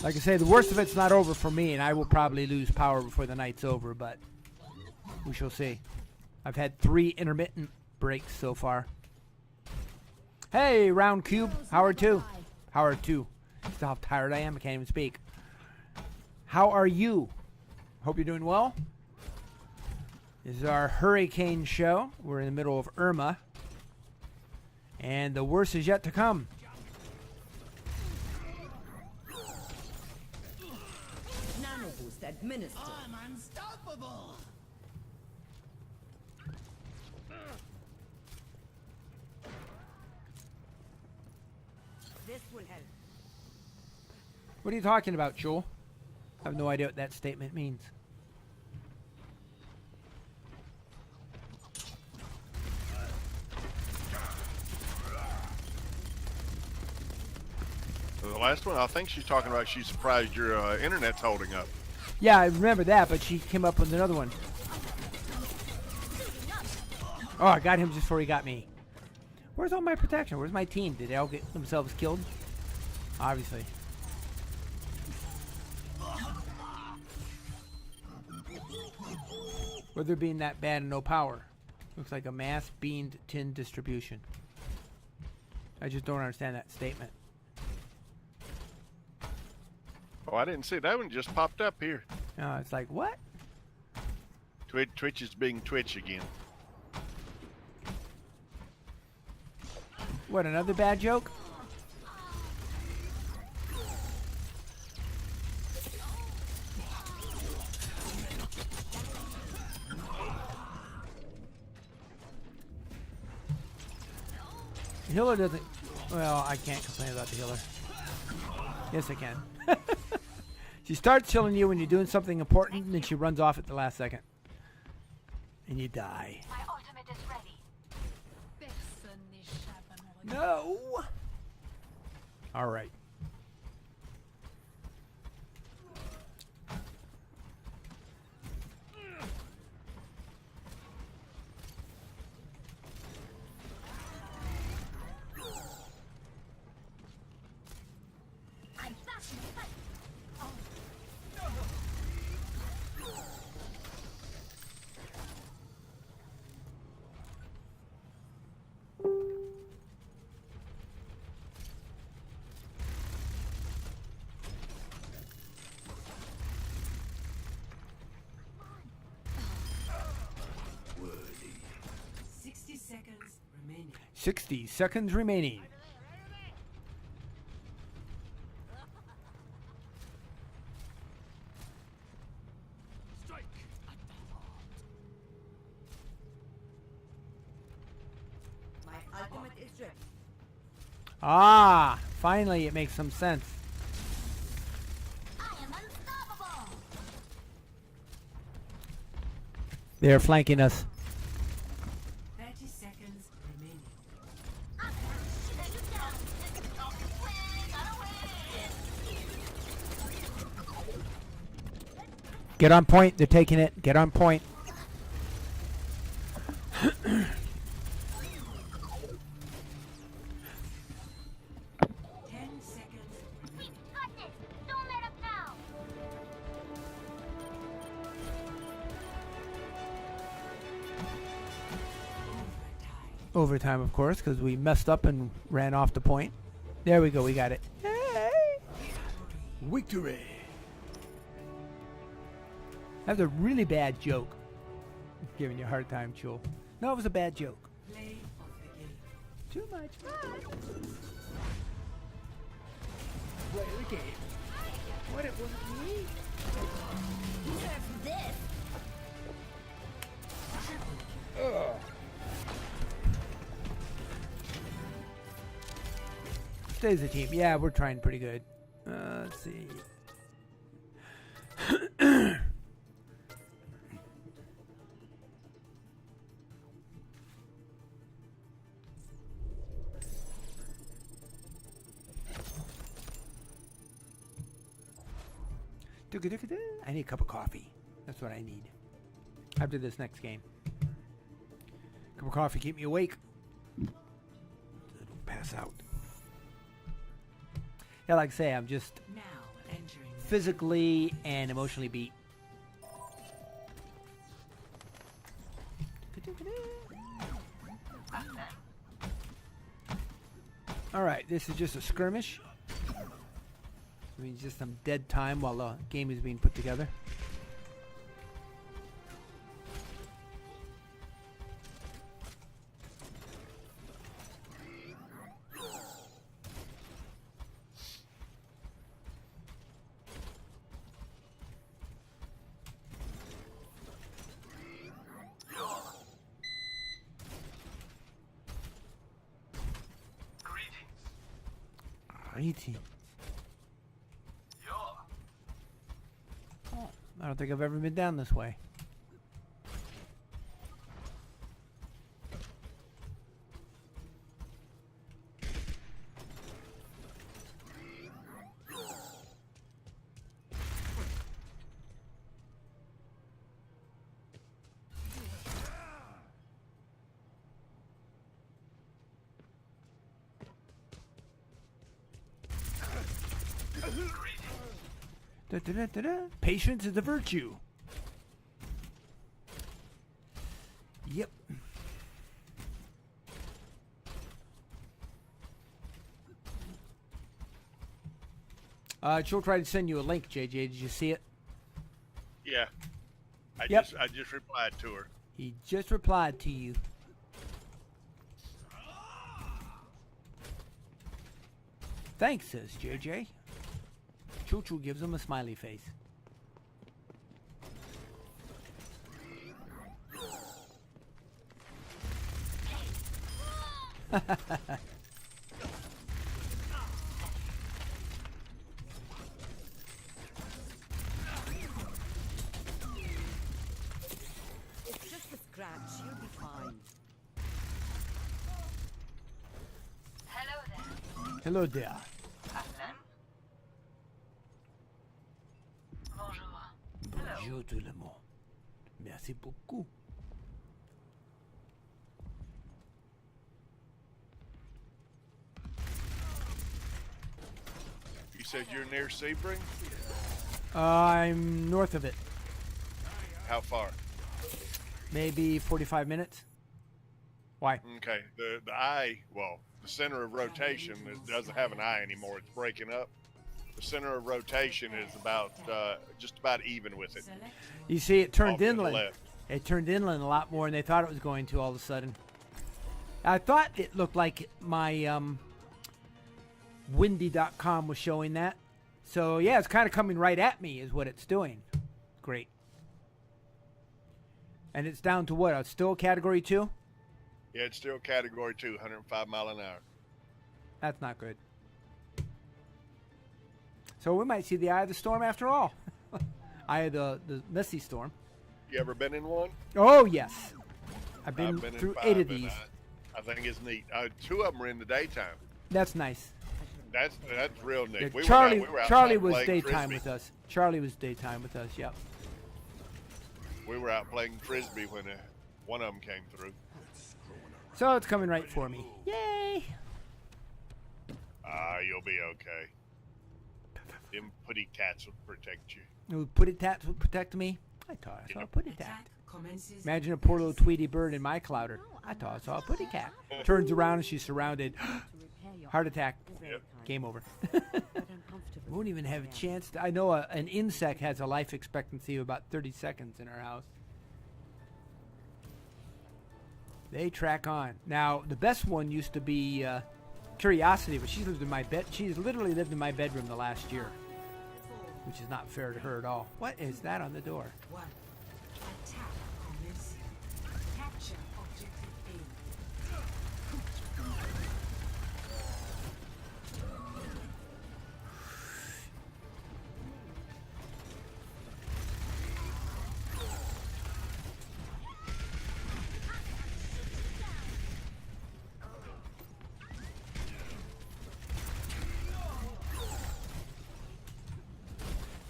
Like I say, the worst of it's not over for me, and I will probably lose power before the night's over, but we shall see. I've had 3 intermittent breaks so far. Hey, Round Cube. Howard 2. Howard 2. Still how tired I am. I can't even speak. How are you? Hope you're doing well. This is our hurricane show. We're in the middle of Irma. And the worst is yet to come. Nano boost administered. I'm unstoppable. This will help. What are you talking about, Joel? I have no idea what that statement means. The last one, I think she's talking about she's surprised your internet's holding up. Yeah, I remember that, but she came up with another one. Oh, I got him just before he got me. Where's all my protection? Where's my team? Did they all get themselves killed? Obviously. With there being that bad and no power. Looks like a mass beamed tin distribution. I just don't understand that statement. Oh, I didn't see that one. Just popped up here. It's like, what? Twitch is being Twitch again. What, another bad joke? The healer doesn't... Well, I can't complain about the healer. Yes, I can. She starts healing you when you're doing something important, and then she runs off at the last second. And you die. My ultimate is ready. No! Alright. I'm faster. Worthy. 60 seconds remaining. 60 seconds remaining. Strike. My ultimate is ready. Ah! Finally, it makes some sense. I am unstoppable. They're flanking us. 30 seconds remaining. I'm gonna shoot you down. Get on point. They're taking it. Get on point. 10 seconds We remaining. got this. Don't let up now. Overtime, of course, because we messed up and ran off the point. There we go. We got it. Hey! Victory! That was a really bad joke. Giving you a hard time, Chul. No, it was a bad joke. Play of the game. Too much fun. Play the game. What? It wasn't me. This. Stays a team. Yeah, we're trying pretty good. Let's see. I need a cup of coffee. That's what I need. After this next game. Cup of coffee, keep me awake. So I don't pass out. Yeah, like I say, I'm just Now entering. physically and emotionally beat. Alright, this is just a skirmish. I mean, just some dead time while the game is being put together. Alrighty. Oh, I don't think I've ever been down this way. Da, da, da, da, da. Patience is a virtue. Yep. She'll try to send you a link, JJ. Did you see it? Yeah. Yep. I just replied to her. He just replied to you. Thanks, says JJ. Choo Choo gives him a smiley face. It's just a scratch. You'll be fine. Hello there. Hello there. Aslan. Bonjour. Bonjour tout le monde. Merci beaucoup. You said you're near Sebring? I'm north of it. How far? Maybe 45 minutes. Why? Okay. The eye, well, the center of rotation doesn't have an eye anymore. It's breaking up. The center of rotation is about just about even with it. Select You see, it turned Off to the inland. left. It turned inland a lot more than they thought it was going to all of a sudden. I thought it looked like my windy.com was showing that. So, yeah, it's kind of coming right at me is what it's doing. Great. And it's down to what? Still category 2? Yeah, it's still category 2, 105 mile an hour. That's not good. So we might see the eye of the storm after all. Eye of the messy storm. You ever been in one? Oh, yes. I've been, I've been through in 5, 8 of and these. I think it's neat. 2 of them are in the daytime. That's nice. That's real neat. Yeah, We Charlie were outside Charlie was playing daytime Frisbee. with us. Charlie was daytime with us, yep. We were out playing Frisbee when one of them came through. So it's coming right for me. Yay! You'll be okay. Them putty tats will protect you. Will Putty Tat will protect me? I thought I saw a Putty Tat. attack commences. Imagine a poor little Tweety bird in my clouder. I thought I saw a Putty Cat. Turns around and she's surrounded. Heart attack. Yep. Game over. Won't even have a chance to. I know an insect has a life expectancy of about 30 seconds in our house. They track on. Now, the best one used to be Curiosity, but she's lived in my bed. She's literally lived in my bedroom the last year, which is not fair to her at all. What is that on the door? 1. Attack commencing. Capture objective A.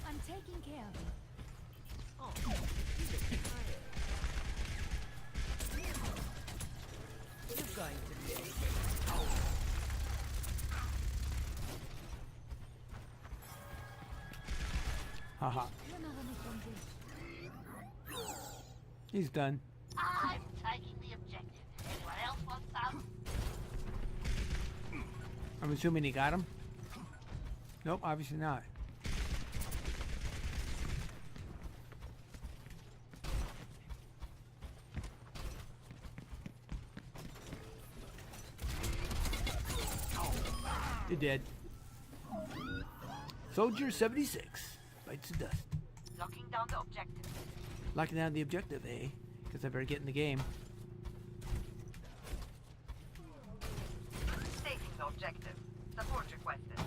I'm taking care of it. You're going to be. Haha. He's done. I'm taking the objective. Anyone else want some? I'm assuming he got him. Nope, obviously not. You're dead. Soldier 76 bites the dust. Locking down the objective. Locking down the objective, eh? Because I better get in the game. Stating the objective. Support requested.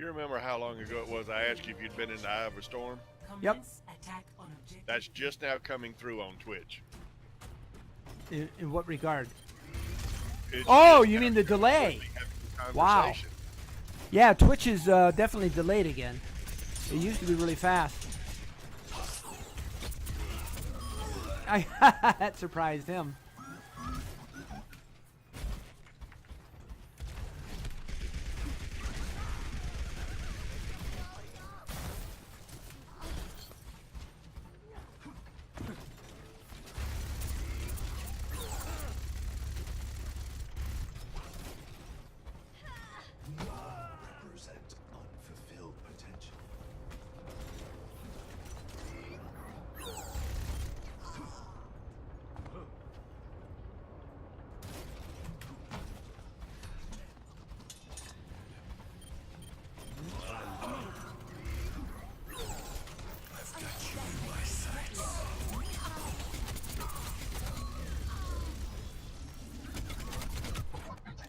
You remember how long ago it was I asked you if you'd been in the eye of a storm? Yep. Commence attack on objective. That's just now coming through on Twitch. In what regard? It's Oh, just you now mean the delay? having a Wow. conversation. Yeah, Twitch is definitely delayed again. It used to be really fast. That surprised him. Represent unfulfilled potential.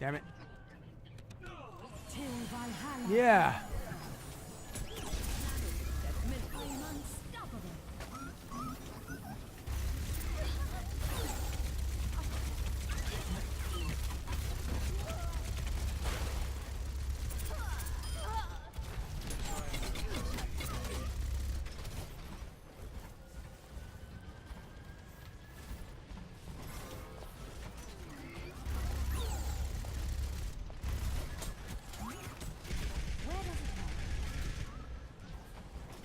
Damn it. Till Valhalla. Yeah. I'm unstoppable. Where does it go?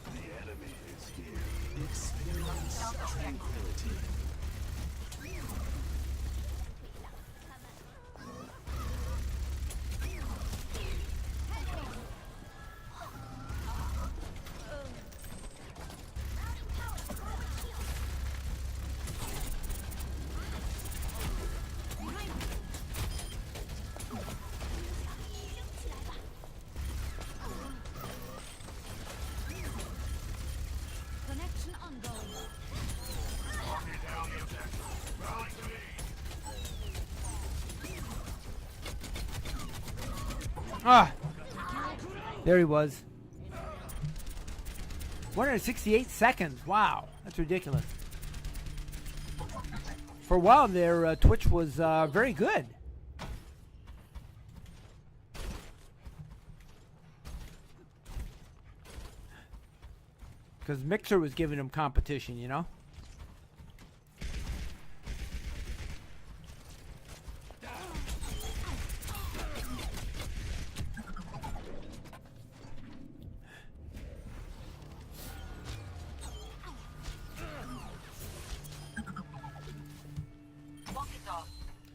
The enemy is here. Experience tranquility. Connection ongoing. Ah. There he was. 168 seconds. Wow. That's ridiculous. For a while there, Twitch was very good. Because Mixer was giving him competition, you know?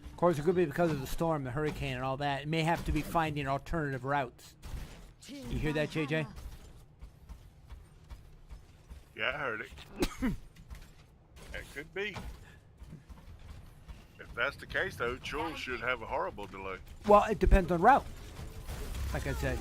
Of course, it could be because of the storm, the hurricane, and all that. It may have to be finding alternative routes. You hear that, JJ? Yeah, I heard it. It could be. If that's the case, though, Chul should have a horrible delay. Well, it depends on route. Like I said.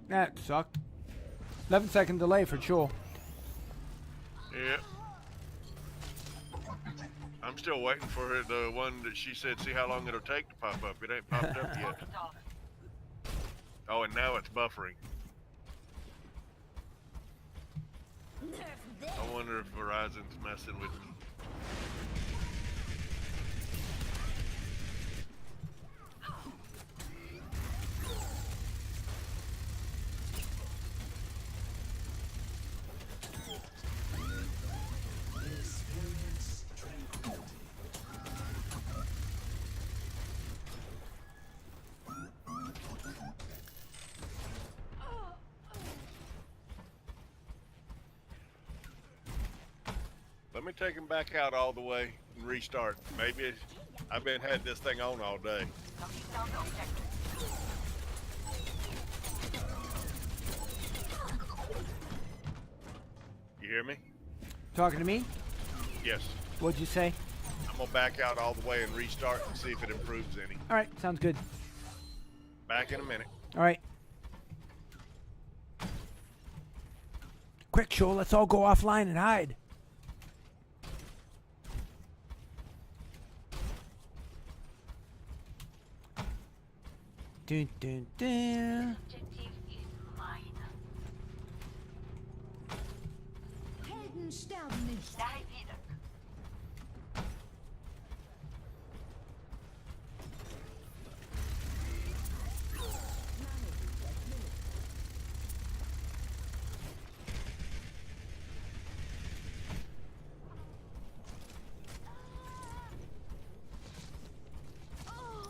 That sucked. 11-second delay for Chul. Yeah. I'm still waiting for her, the one that she said, see how long it'll take to pop up. It ain't popped up yet. Oh, and now it's buffering. I wonder if Verizon's messing with me. Experience tranquility. Let me take him back out all the way and restart. Maybe I've been had this thing on all day. Locking down the objective. You hear me? Talking to me? Yes. What'd you say? I'm gonna back out all the way and restart and see if it improves any. All right, sounds good. Back in a minute. All right. Quick, show. Let's all go offline and hide. Dun, dun, dun. Objective is mine. Helden sterben nicht. Dahin wieder.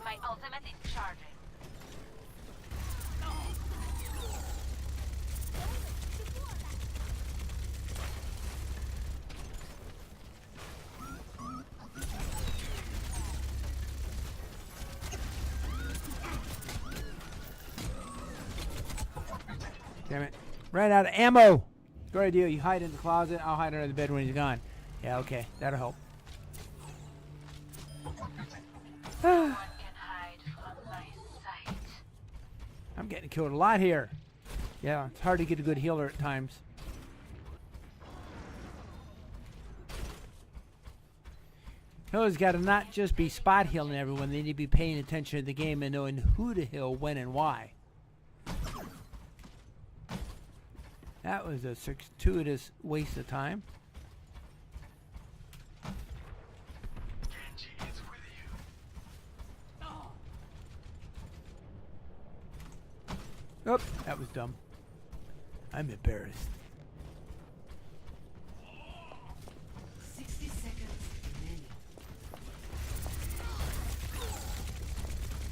My ultimate is charging. Damn it. Ran out of ammo. Good idea. You hide in the closet. I'll hide under the bed when he's gone. Yeah, okay. That'll help. One can hide from my sight. I'm getting killed a lot here. Yeah, it's hard to get a good healer at times. Healers got to not just be spot healing everyone. They need to be paying attention to the game and knowing who to heal, when, and why. That was a circuitous waste of time. Oh, that was dumb. I'm embarrassed. 60 seconds remaining.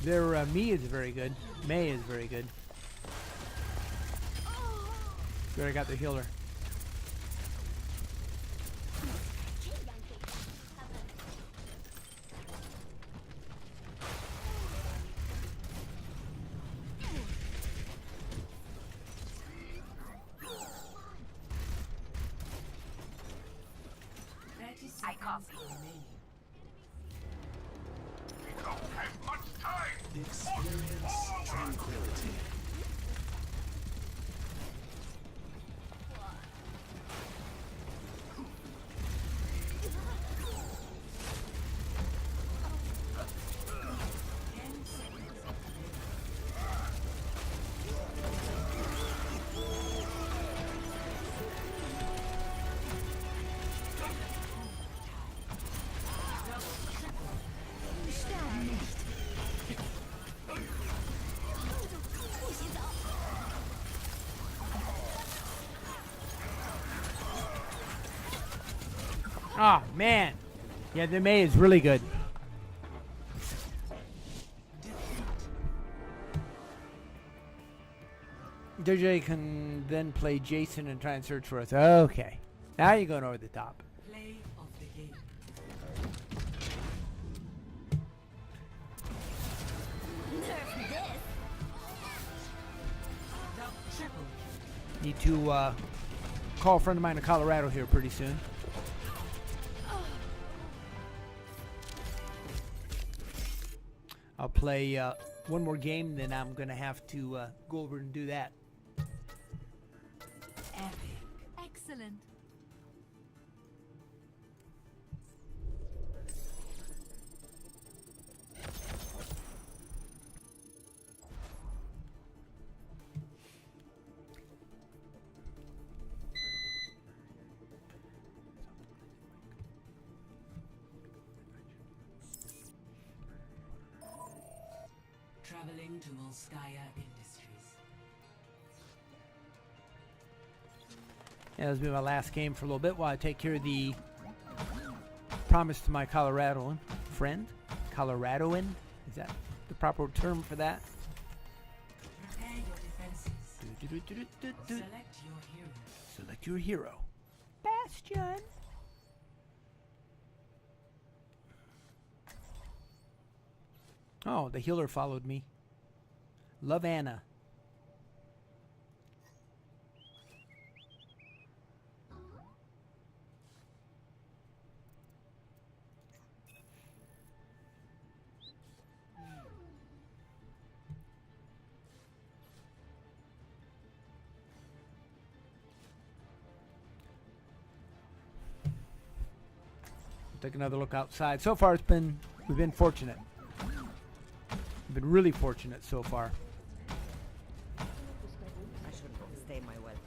Their me is very good. May is very good. Good, I got the healer. I copy. Experience tranquility. Sterben nicht. Oh, man. Yeah, the May is really good. DJ can then play Jason and try and search for us. Okay. Now you're going over the top. Play of the game. Nerf this. Double triple. Need to call a friend of mine in Colorado here pretty soon. I'll play one more game, then I'm going to have to go over and do that. Epic. Excellent. Traveling to Volskaya Industries. Yeah, this will be my last game for a little bit while I take care of the promise to my Coloradoan friend. Coloradoan? Is that the proper term for that? Prepare your defenses. Do-do-do-do-do-do. Select your hero. Select your hero. Bastion. Oh, the healer followed me. Love Anna. Take another look outside. So far, we've been fortunate. We've been really fortunate so far. I shouldn't overstay my welcome.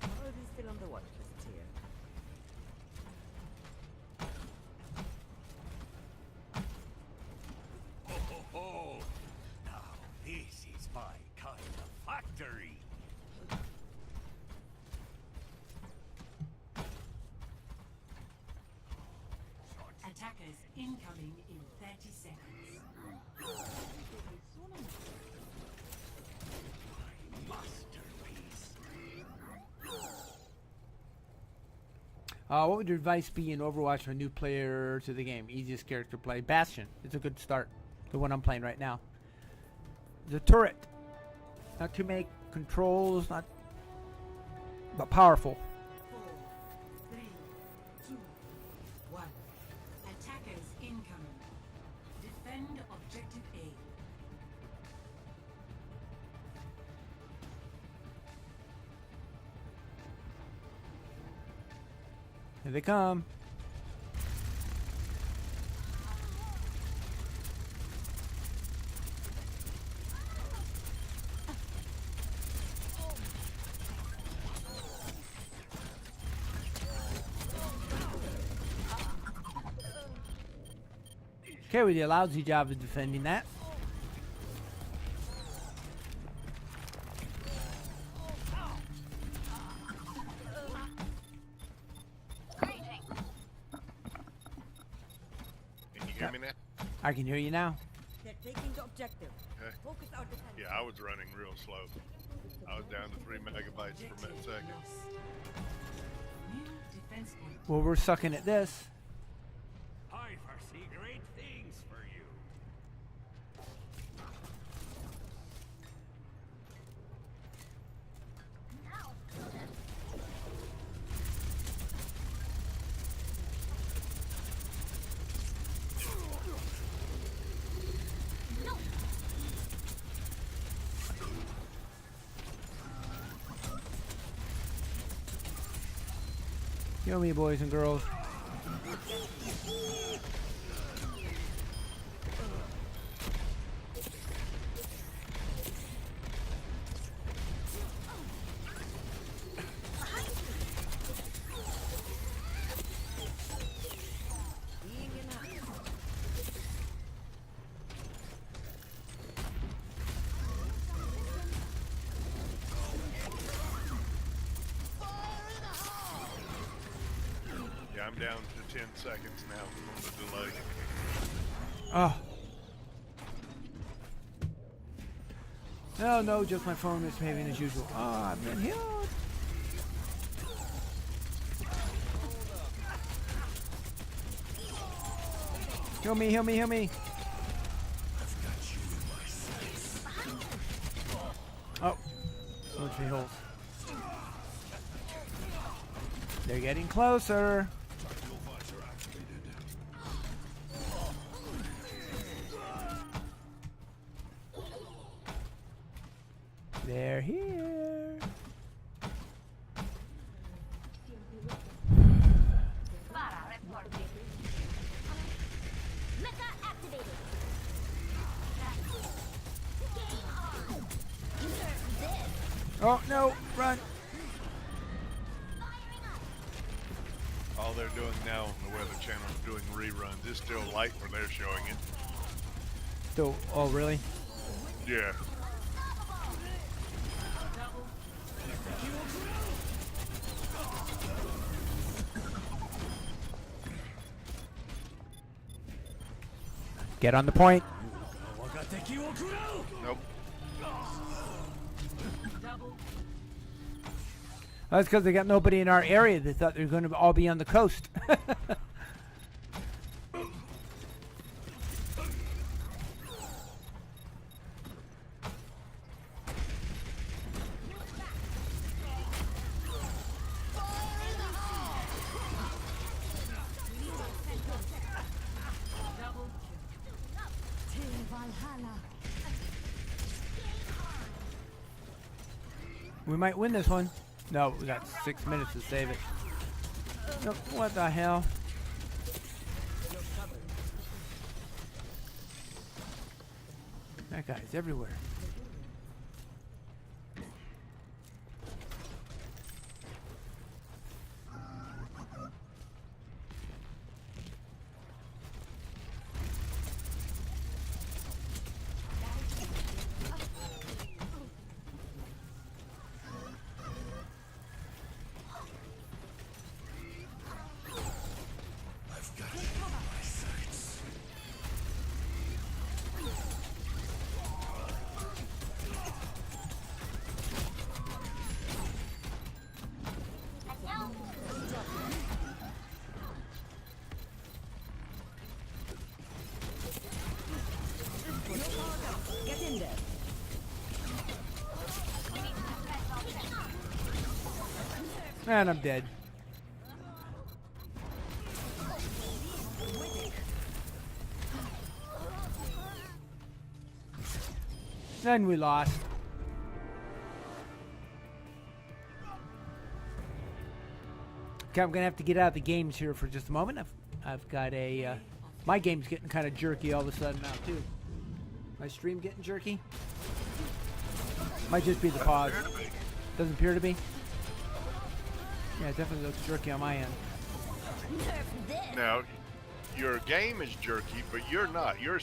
I'm probably still on the watch list here. Oh, now this is my kind of factory. Attackers incoming in 30 seconds. Masterpiece. What would your advice be in Overwatch for a new player to the game? Easiest character to play. Bastion. It's a good start. The one I'm playing right now. The turret. Not too many controls, but powerful. 4, 3, 2, 1. Attackers incoming. Defend objective A. Here they come. Okay, we did a lousy job of defending that. Can you hear me now? I can hear you now. They're taking the objective. Okay. Focus our defense. Yeah, I was running real slow. I was down to 3 megabytes per second. Lost. New defense point. Well, we're sucking at this. I foresee great things for you. Hear me, boys and girls. Being enough. Yeah, I'm down to 10 seconds now on the delay. Oh. No, just my phone misbehaving as usual. Oh, I've been healed. Heal me, heal me, heal me. Oh. Military holes. They're getting closer. They're here. Oh no, run. All they're doing now on the Weather Channel is doing reruns. It's still light where they're showing it. So, oh really? Yeah. Get on the point. Nope. That's because they got nobody in our area. They thought they were going to all be on the coast. We might win this one. No, we got 6 minutes to save it. Nope, what the hell? That guy's everywhere. Get in there. And I'm dead. And we lost. Okay, I'm gonna have to get out of the games here for just a moment. I've got a my game's getting kind of jerky all of a sudden now too. My stream getting jerky? Might just be the pause. Doesn't appear to be. Yeah, it definitely looks jerky on my end. Now, your game is jerky, but you're not. Your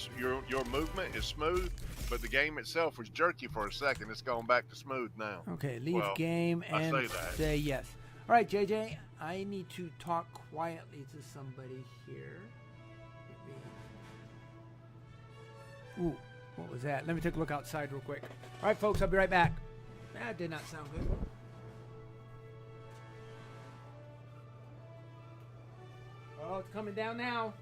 movement is smooth, but the game itself was jerky for a second. It's going back to smooth now. Okay, leave Well, game I and say that. say yes. All right, JJ, I need to talk quietly to somebody here. Ooh, what was that? Let me take a look outside real quick. All right, folks, I'll be right back. That did not sound good. Oh, it's coming down now.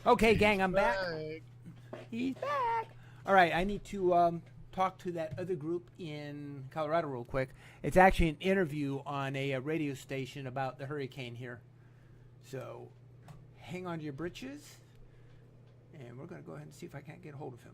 Okay, gang, I'm back. He's back. All right, I need to talk to that other group in Colorado real quick. It's actually an interview on a radio station about the hurricane here. So hang on to your britches, and we're going to go ahead and see if I can't get a hold of him.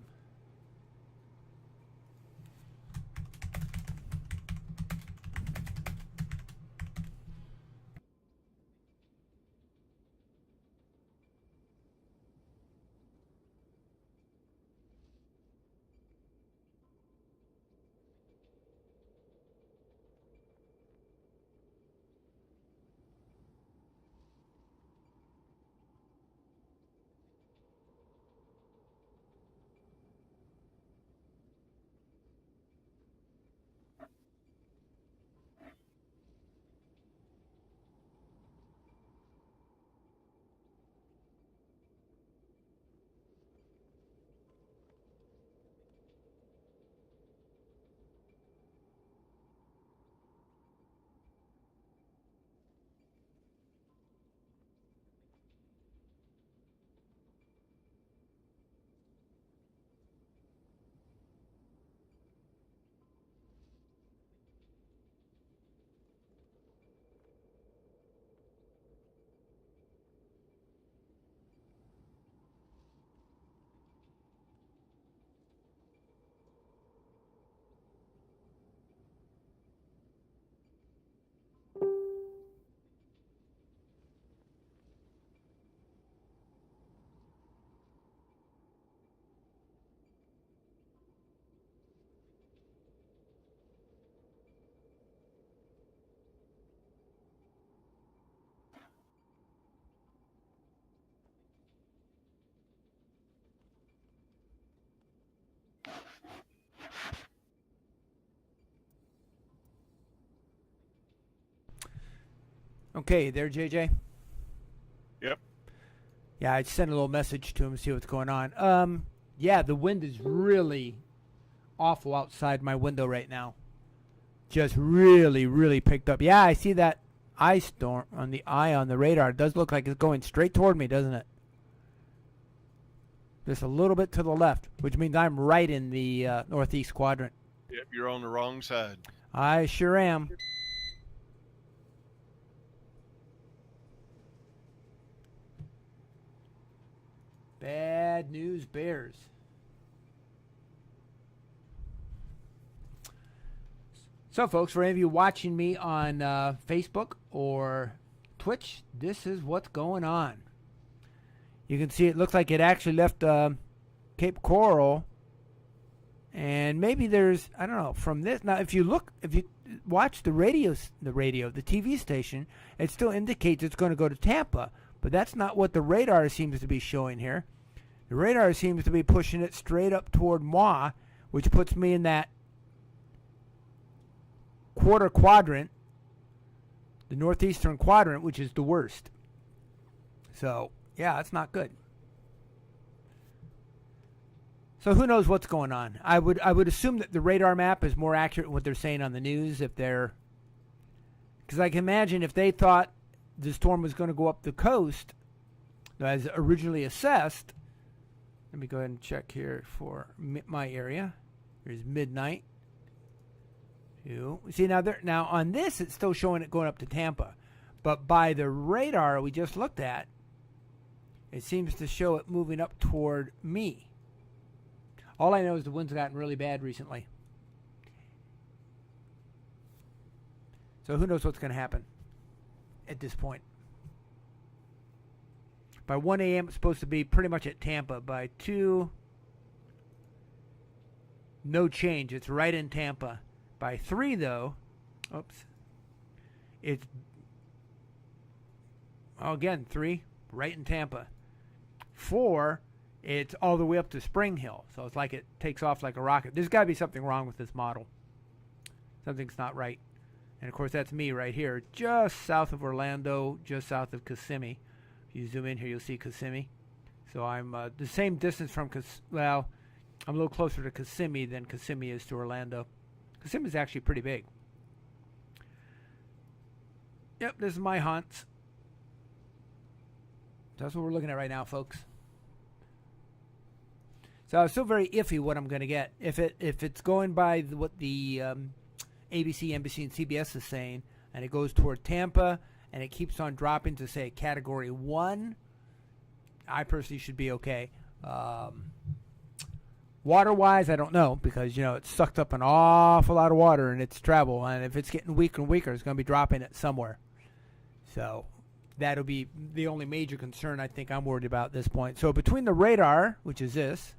Okay, there, JJ? Yep. Yeah, I sent a little message to him to see what's going on. Yeah, the wind is really awful outside my window right now. Just really, really picked up. Yeah, I see that ice storm on the eye on the radar. It does look like it's going straight toward me, doesn't it? Just a little bit to the left, which means I'm right in the northeast quadrant. Yep, you're on the wrong side. I sure am. Bad news bears. So, folks, for any of you watching me on Facebook or Twitch, this is what's going on. You can see it looks like it actually left Cape Coral. And maybe there's, I don't know, from this. Now, if you watch the TV station, it still indicates it's going to go to Tampa. But that's not what the radar seems to be showing here. The radar seems to be pushing it straight up toward moi, which puts me in that quarter quadrant, the northeastern quadrant, which is the worst. So, yeah, that's not good. So who knows what's going on? I would assume that the radar map is more accurate than what they're saying on the news. Because I can imagine if they thought the storm was going to go up the coast as originally assessed. Let me go ahead and check here for my area. Here's midnight. See, now on this, it's still showing it going up to Tampa. But by the radar we just looked at, it seems to show it moving up toward me. All I know is the wind's gotten really bad recently. So who knows what's going to happen at this point. By 1 a.m., it's supposed to be pretty much at Tampa. By 2, no change. It's right in Tampa. By 3, though, it's, again, 3, right in Tampa. 4, it's all the way up to Spring Hill. So it's like it takes off like a rocket. There's got to be something wrong with this model. Something's not right. And, of course, that's me right here, just south of Orlando, just south of Kissimmee. If you zoom in here, you'll see Kissimmee. So I'm the same distance from I'm a little closer to Kissimmee than Kissimmee is to Orlando. Kissimmee is actually pretty big. Yep, this is my hunts. That's what we're looking at right now, folks. So I'm still very iffy what I'm going to get. If it's going by what the ABC, NBC, and CBS is saying, and it goes toward Tampa, and it keeps on dropping to say Category 1, I personally should be okay. Water-wise, I don't know, because it's sucked up an awful lot of water in its travel, and if it's getting weaker and weaker, it's going to be dropping it somewhere. So that'll be the only major concern I think I'm worried about at this point. So between the radar, which is this,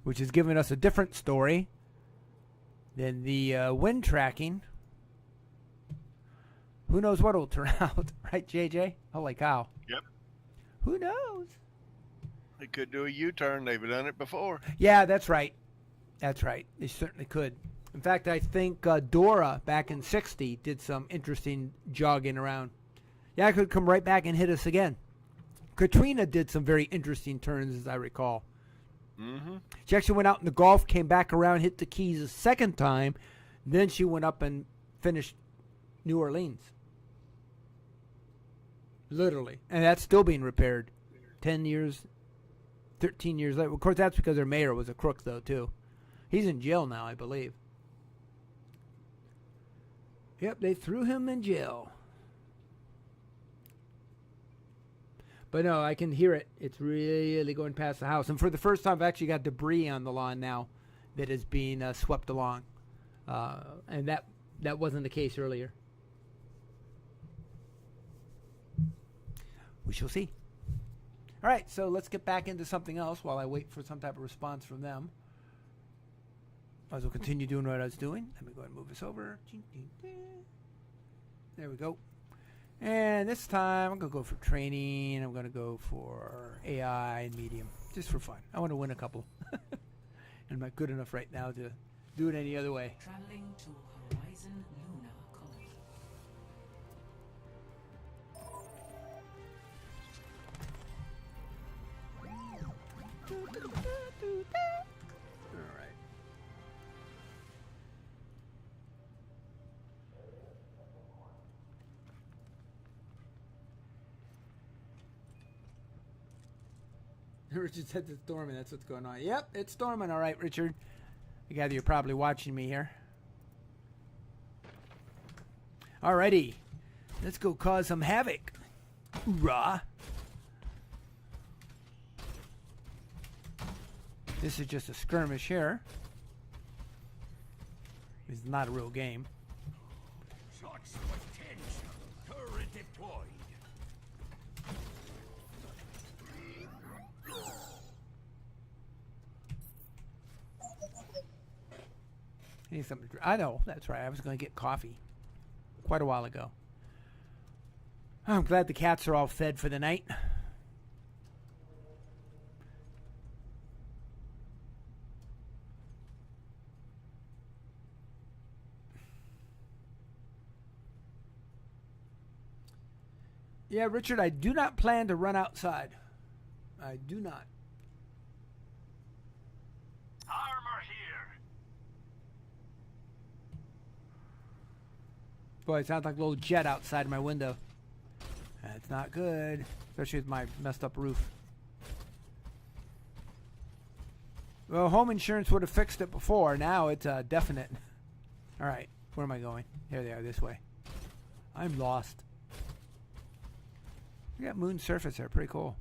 which is giving us a different story than the wind tracking, who knows what will turn out, right, JJ? Holy cow. Yep. Who knows? They could do a U-turn. They've done it before. Yeah, that's right. That's right. They certainly could. In fact, I think Dora back in 60 did some interesting jogging around. Yeah, it could come right back and hit us again. Katrina did some very interesting turns, as I recall. Mm-hmm. She actually went out in the Gulf, came back around, hit the Keys a second time. Then she went up and finished New Orleans. Literally. And that's still being repaired 10 years, 13 years later. Of course, that's because their mayor was a crook, though, too. He's in jail now, I believe. Yep, they threw him in jail. But no, I can hear it. It's really going past the house. And for the first time, I've actually got debris on the lawn now that is being swept along. And that wasn't the case earlier. We shall see. All right, so let's get back into something else while I wait for some type of response from them. I will continue doing what I was doing. Let me go ahead and move this over. There we go. And this time, I'm going to go for training. I'm going to go for AI and medium, just for fun. I want to win a couple. And I'm not good enough right now to do it any other way. Traveling to Horizon Luna Colony. All right. Richard said it's storming. That's what's going on. Yep, it's storming. All right, Richard. I gather you're probably watching me here. Alrighty. Let's go cause some havoc. Hoorah. This is just a skirmish here. It's not a real game. Shots potential. Turret deployed. I need something to drink. I know, that's right. I was going to get coffee quite a while ago. I'm glad the cats are all fed for the night. Yeah, Richard, I do not plan to run outside. I do not. Armor here. Boy, it sounds like a little jet outside my window. That's not good, especially with my messed up roof. Well, home insurance would have fixed it before. Now it's definite. All right, where am I going? Here they are, this way. I'm lost. We got moon surface there, pretty cool.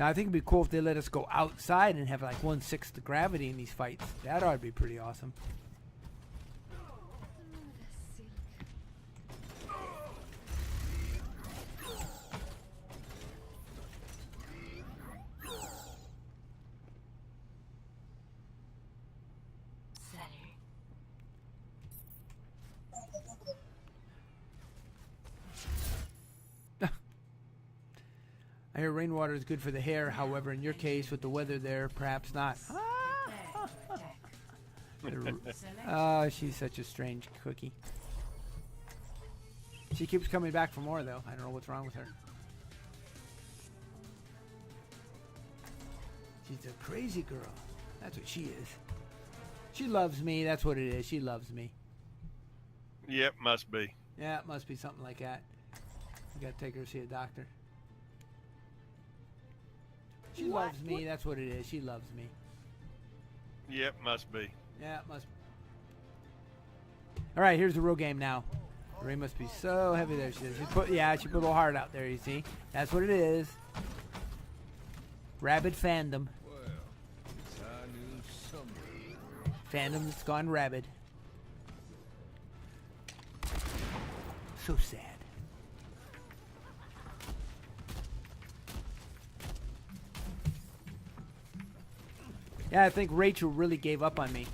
Now I think it'd be cool if they let us go outside and have like 1/6 the gravity in these fights. That ought to be pretty awesome. I hear rainwater is good for the hair. However, in your case, with the weather there, perhaps not. Oh, she's such a strange cookie. She keeps coming back for more, though. I don't know what's wrong with her. She's a crazy girl. That's what she is. She loves me. That's what it is. She loves me. Yep, must be. Yeah, it must be something like that. We got to take her to see a doctor. She loves me. That's what it is. She loves me. Yep, must be. Yeah, it must. All right, here's the real game now. Ray must be so heavy there. She put a little heart out there. You see, that's what it is. Rabid fandom. Fandom that's gone rabid. So sad. Yeah, I think Rachel really gave up on me.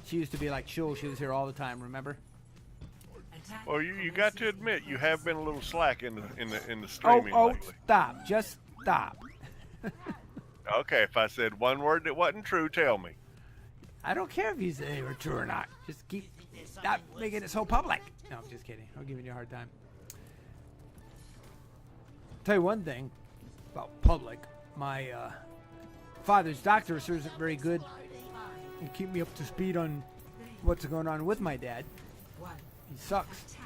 She used to be like chill. She was here all the time. Remember? Well, you got to admit you have been a little slack in the streaming lately. Stop! Just stop. Okay, if I said one word that wasn't true, tell me. I don't care if you say they were true or not. Just stop making it so public. No, I'm just kidding. I'm giving you a hard time. Tell you one thing about public. My father's doctor isn't very good and keep me up to speed on what's going on with my dad. He sucks.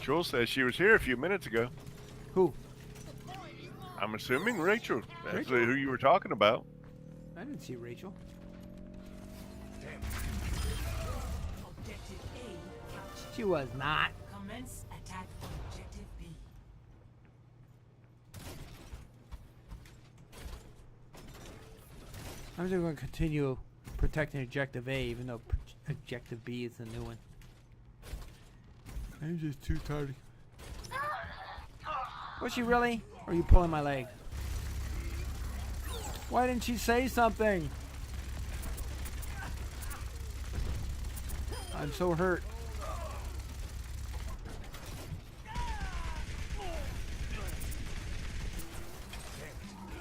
Jules says she was here a few minutes ago. Who? I'm assuming Rachel. That's who you were talking about. I didn't see Rachel. She was not. Commence attack on objective B. I'm just going to continue protecting Objective A, even though Objective B is the new one. I'm just too tired. Was she really? Or are you pulling my leg? Why didn't she say something? I'm so hurt.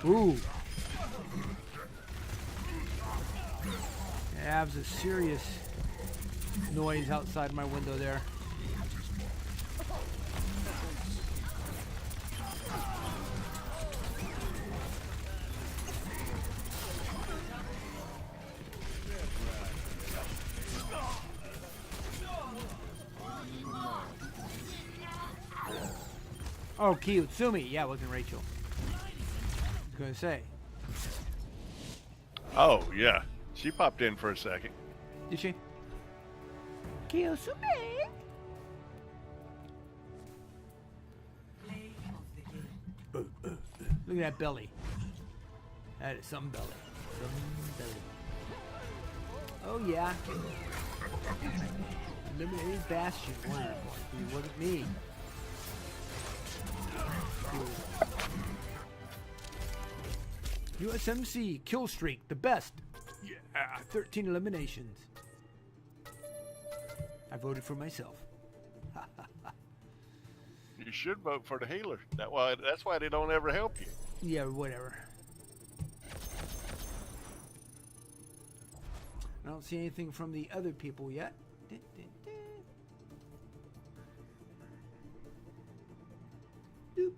Ooh. Yeah, it was a serious noise outside my window there. Oh, Kiyotsumi. Yeah, it wasn't Rachel. I was going to say. Oh, yeah. She popped in for a second. Did she? Kiyotsumi. Look at that belly. That is some belly. Some belly. Oh, yeah. Eliminated Bastion. Wonderful. It wasn't me. USMC kill streak, the best. Yeah, 13 eliminations. I voted for myself. You should vote for the healer. That's why they don't ever help you. Yeah, whatever. I don't see anything from the other people yet. Doop.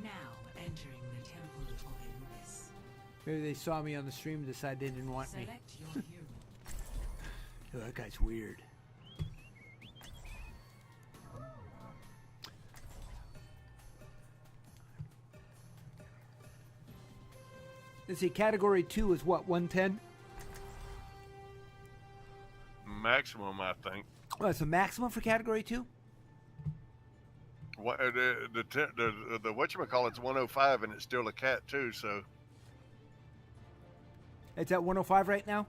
Now entering the temple of Anubis. Maybe they saw me on the stream and decided they didn't want me. Select your hero. Oh, that guy's weird. Let's see, category 2 is what, 110? Maximum, I think. Oh, that's a maximum for category 2? What the whatchamacallit's 105 and it's still a cat too, so It's at 105 right now?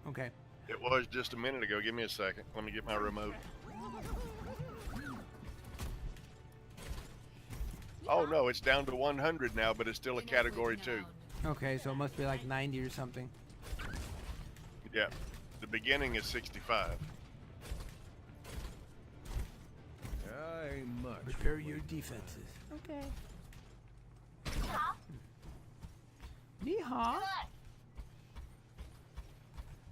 Okay. it was just a minute ago. Give me a second. Let me get my remote. Oh no, it's down to 100 now, but it's still a category 2. Okay, so it must be like 90 or something. Yeah, the beginning is 65. I ain't much. Prepare your defenses. Okay. Yeehaw.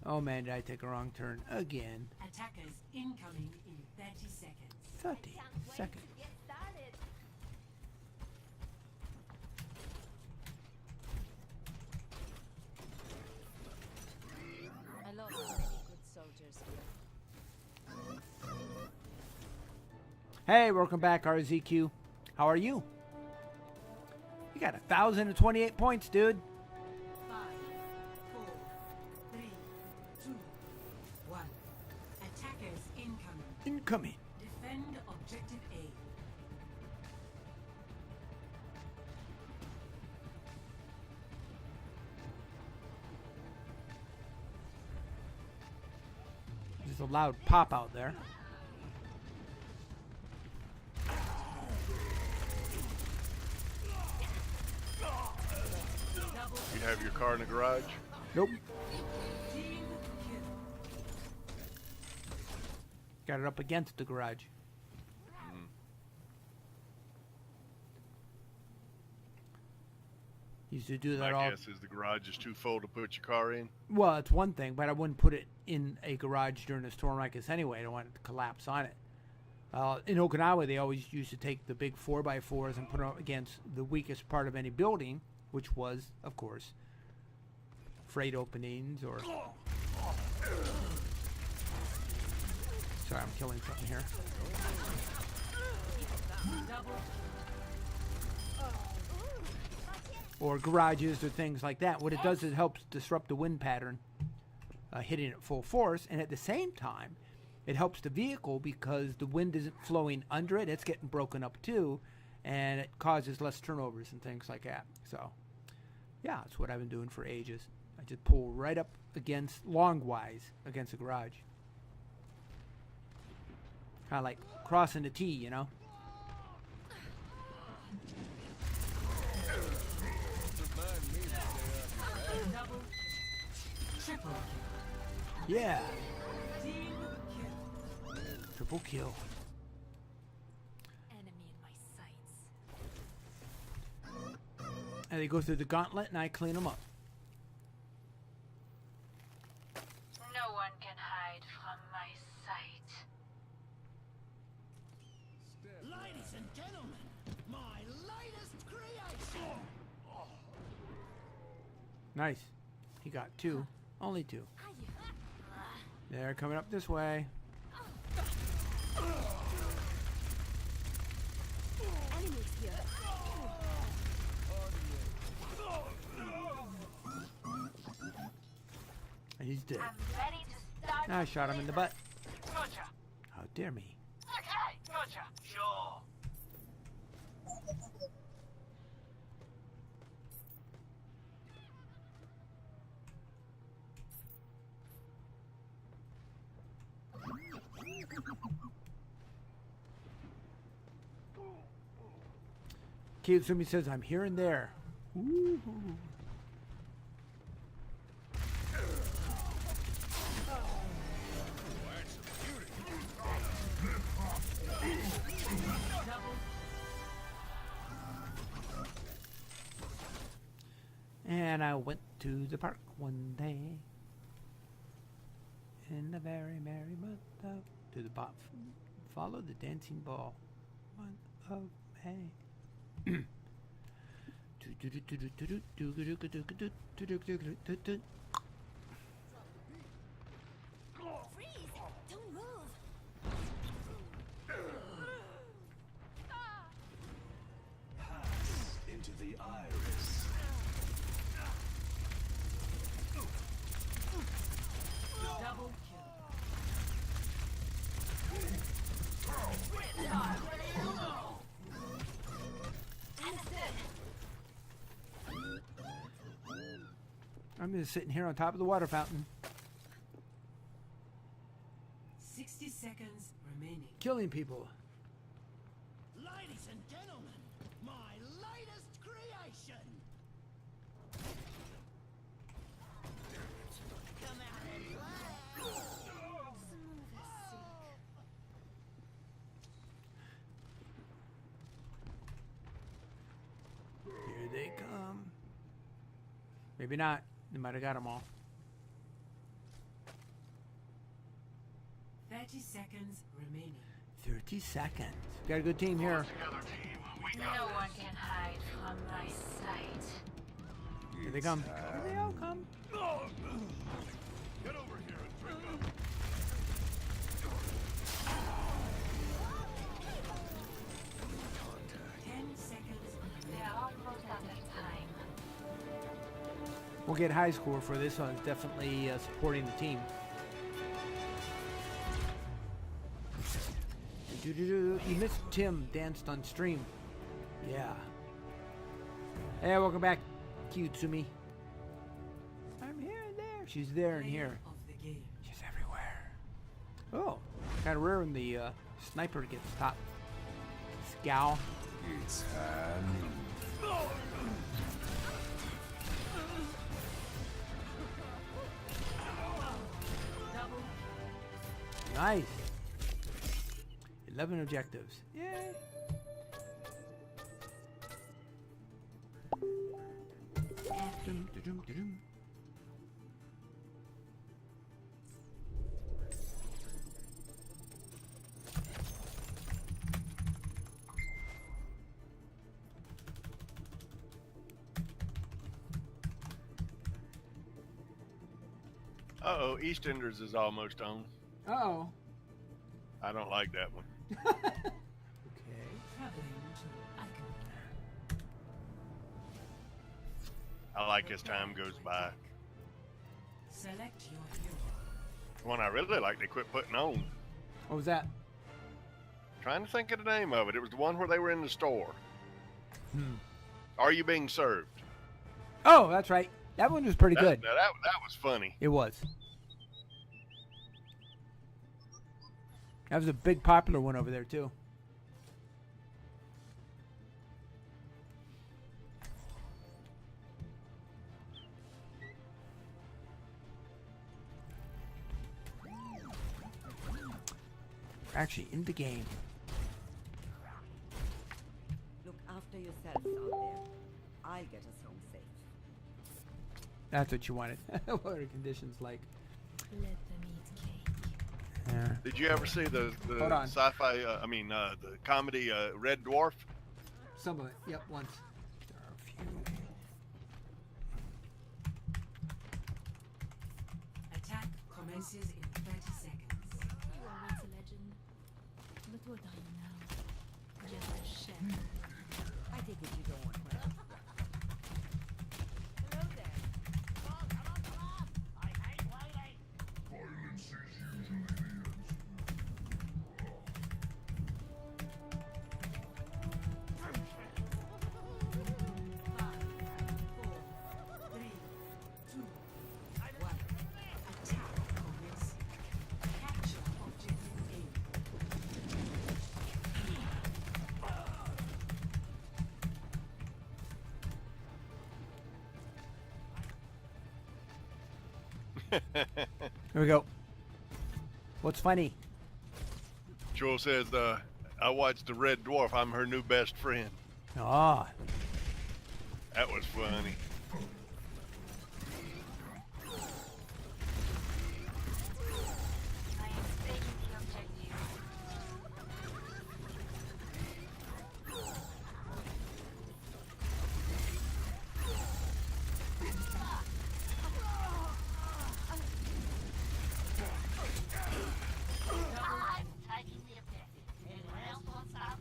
Oh man, did I take a wrong turn again? Attackers incoming in 30 seconds. 30 seconds. I lost many good soldiers here. Hey, welcome back, RZQ. How are you? You got 1,028 points, dude. 5, 4, 3, 2, 1. Attackers incoming. Incoming. Defend objective A. There's a loud pop out there. You have your car in the garage? Nope. Team kill. Got it up against the garage. Used to do that My all. guess is the garage is too full to put your car in. Well, it's one thing, but I wouldn't put it in a garage during a storm like this anyway. I don't want it to collapse on it. In Okinawa, they always used to take the big 4x4s and put them up against the weakest part of any building, which was, of course, freight openings or... Sorry, I'm killing something here. Or garages or things like that. What it does is it helps disrupt the wind pattern, hitting at full force, and at the same time, it helps the vehicle because the wind isn't flowing under it, it's getting broken up too, and it causes less turnovers and things like that. So, yeah, that's what I've been doing for ages. I just pull right up against, longwise, against the garage. Kind of like crossing the T, you know? Double. Triple. Yeah, Team kill. triple kill. Enemy in my sights. And they go through the gauntlet, and I clean them up. No one can hide from my sight. Ladies and gentlemen, my latest creation. Nice. He got 2. Only 2. They're coming up this way. Enemies here. And he's dead. I'm ready to start. I shot him in the butt. Gotcha. How dare me. Okay, gotcha. Sure. Kiyosumi says, I'm here and there. Woo-hoo. And I went to the park one day in the very merry month of to the bot follow the dancing ball month of May. Freeze! Don't move! Pass into the iris. Double kill. I'm just sitting here on top of the water fountain, 60 seconds remaining. killing people. Ladies and gentlemen, my latest creation. Come out and Maybe not. They might have got them all. 30 seconds remaining. 30 seconds. Got a good team here. No one can hide from my sight. Here they come. Here they all come. Get over here and drink up. 10 seconds remaining. They're almost out of time. We'll get high score for this one. It's definitely supporting the team. You missed Tim danced on stream. Yeah. Hey, welcome back, Kyutsumi. I'm here and there. She's there and here. Of the game. She's everywhere. Oh, kind of rare when the sniper gets top. Scowl. It's happening. Double. Nice. 11 objectives. Yay. Dum, dum, dum. Uh-oh, EastEnders is almost on. Uh-oh. I don't like that one. Okay. Traveling to icon. I like as time goes by. Select your hero. The one I really like, they quit putting on. What was that? Trying to think of the name of it. It was the one where they were in the store. Are You Being Served? Oh, that's right. That one was pretty good. That was funny. It was. That was a big popular one over there, too. We're actually in the game. Look after yourselves out there. I'll get us home safe. That's what you wanted. What are the conditions like? Let them eat cake. Yeah. Did you ever see the Hold on. sci-fi, the comedy Red Dwarf? Some of it. Yep, once. There are a few. Attack commences in 30 seconds. You are once a legend. But what are you now? Just a shell. I take it you don't want one. Hello there. Here we go. What's funny? Joel says, I watched the Red Dwarf. I'm her new best friend. Ah, That was funny. I am taking the objective. I'm taking the objective. Anyone else want some?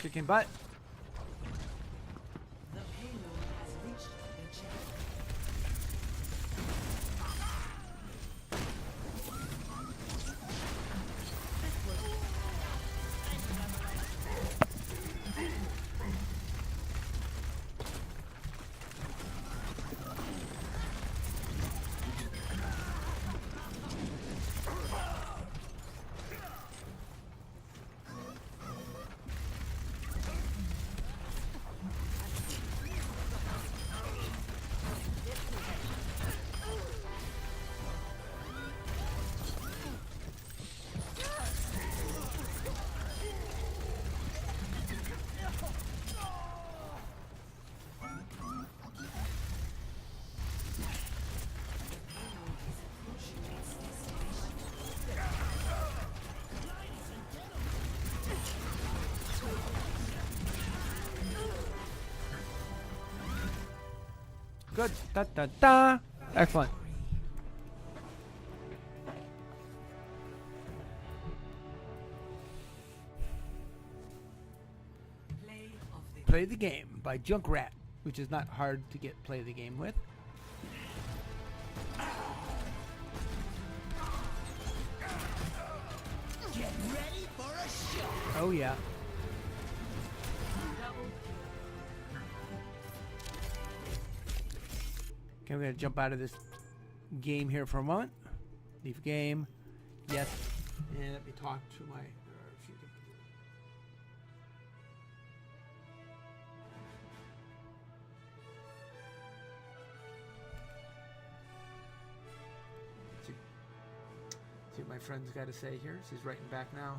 Kicking butt. The payload has reached the check. Good. Da da da. Excellent. Play the Game by Junkrat, which is not hard to get play the game with. Get ready for a shot. Oh yeah. Okay, we're gonna jump out of this game here for a moment. Leave game. Yes. And let me talk to my. See what my friend's got to say here. She's writing back now.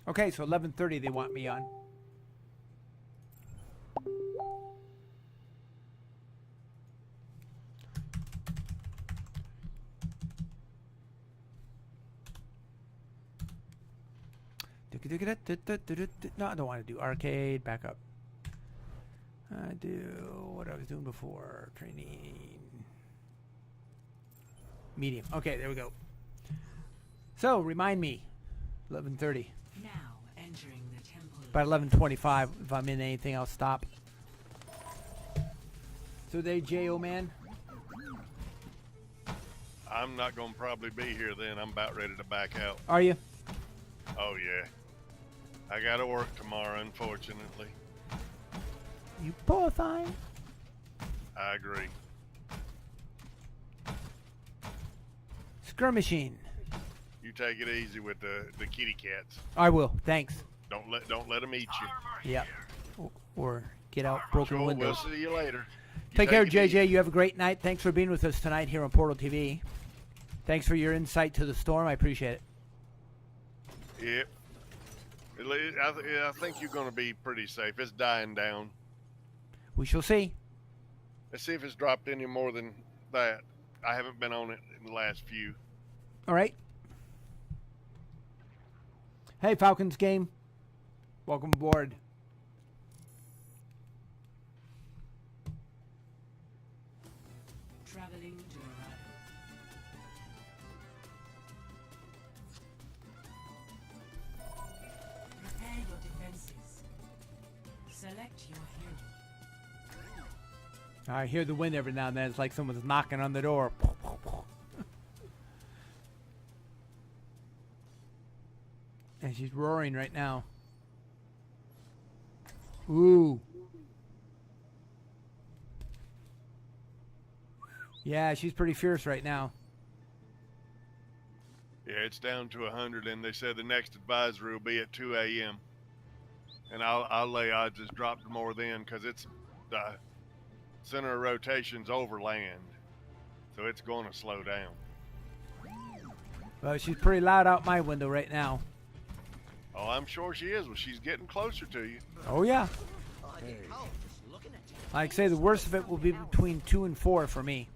Okay, so 11:30 they want me on. No, I don't want to do arcade. Back up. I do what I was doing before. Training. Medium. Okay, there we go. So, remind me. 11:30. Now entering the temple. By 11:25, if I'm in anything, I'll stop. So they J.O. man? I'm not going to probably be here then. I'm about ready to back out. Are you? Oh, yeah. I got to work tomorrow, unfortunately. You poor thing. I agree. Skirmishing. You take it easy with the kitty cats. I will. Thanks. Don't let them eat you. Yeah. Or get out broken Sure, windows. we'll see you later. You Take care, it JJ. easy. You have a great night. Thanks for being with us tonight here on Portal TV. Thanks for your insight to the storm. I appreciate it. Yep. I think you're going to be pretty safe. It's dying down. We shall see. Let's see if it's dropped any more than that. I haven't been on it in the last few. All right. Hey, Falcons game. Welcome aboard. Traveling to Dorado. Prepare your defenses. Select your hero. I hear the wind every now and then. It's like someone's knocking on the door. And she's roaring right now. Ooh. Yeah, she's pretty fierce right now. Yeah, it's down to 100, and they said the next advisory will be at 2 a.m. And I'll lay odds it's dropped more then because it's the center of rotation's over land, so it's going to slow down. Well, she's pretty loud out my window right now. Oh, I'm sure she is. Well, she's getting closer to you. Oh, yeah. Like I say, the worst of it will be between 2 and 4 for me.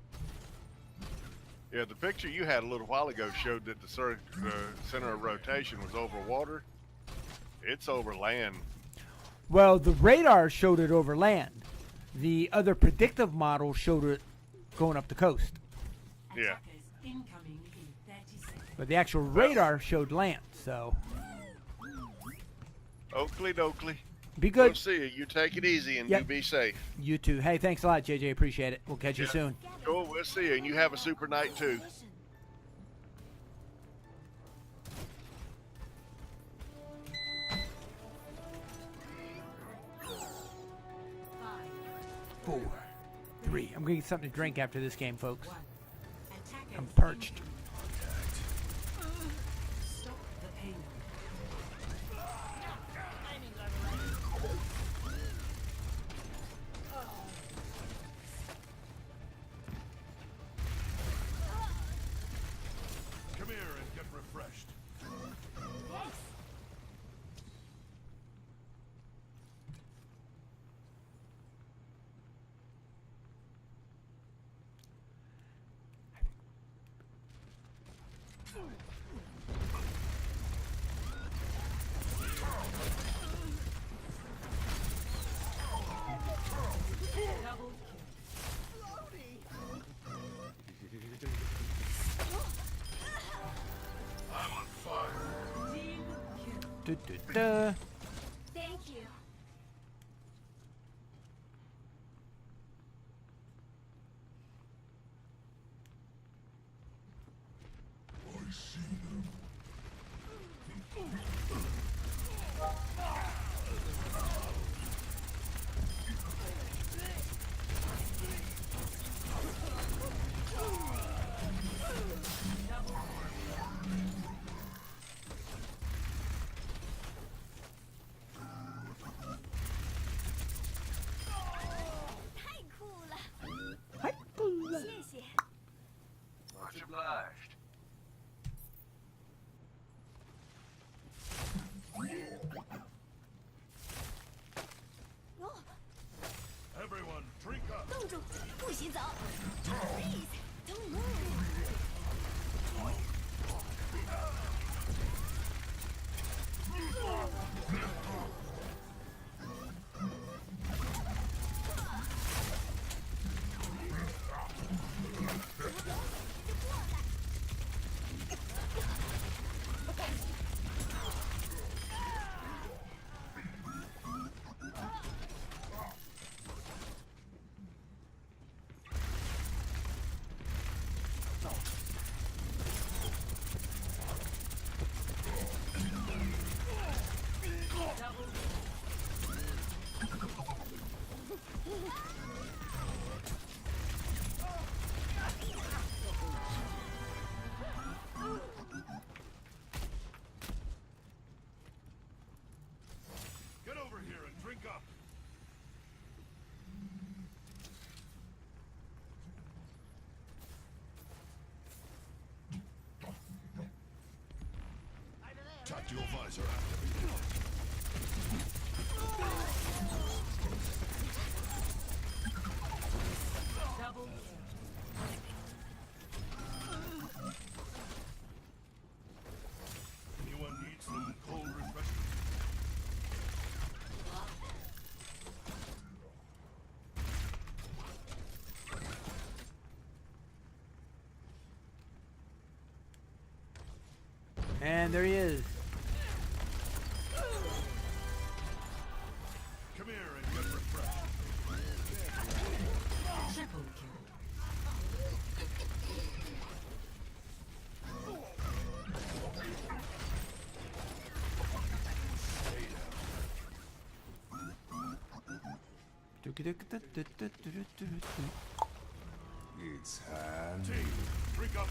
Yeah, the picture you had a little while ago showed that the center of rotation was over water. It's over land. Well, the radar showed it over land. The other predictive model showed it going up the coast. Yeah. Attackers incoming in 30 seconds. But the actual radar showed land, so Oakley dokley. be We'll good. see you. You take it easy and Yep. you be safe. You too. Hey, thanks a lot, JJ. Appreciate it. We'll catch you Yeah. soon. Cool. We'll see you. And you have a super night, too. Five, 4, 3. I'm going to get something to drink after this game, folks. attackers I'm perched. Stop the payload. Come here and get refreshed. Double I'm on fire. team kill. Du-du-du. Thank you. I see them. Much obliged. Everyone, drink up. 冻住，不洗澡。Please, don't move. Get over here and drink up. Tactical visor activated. Double kill. Anyone need some cold refreshment? And there he is. Come here and get refreshed. Triple kill. It's hand. Drink up.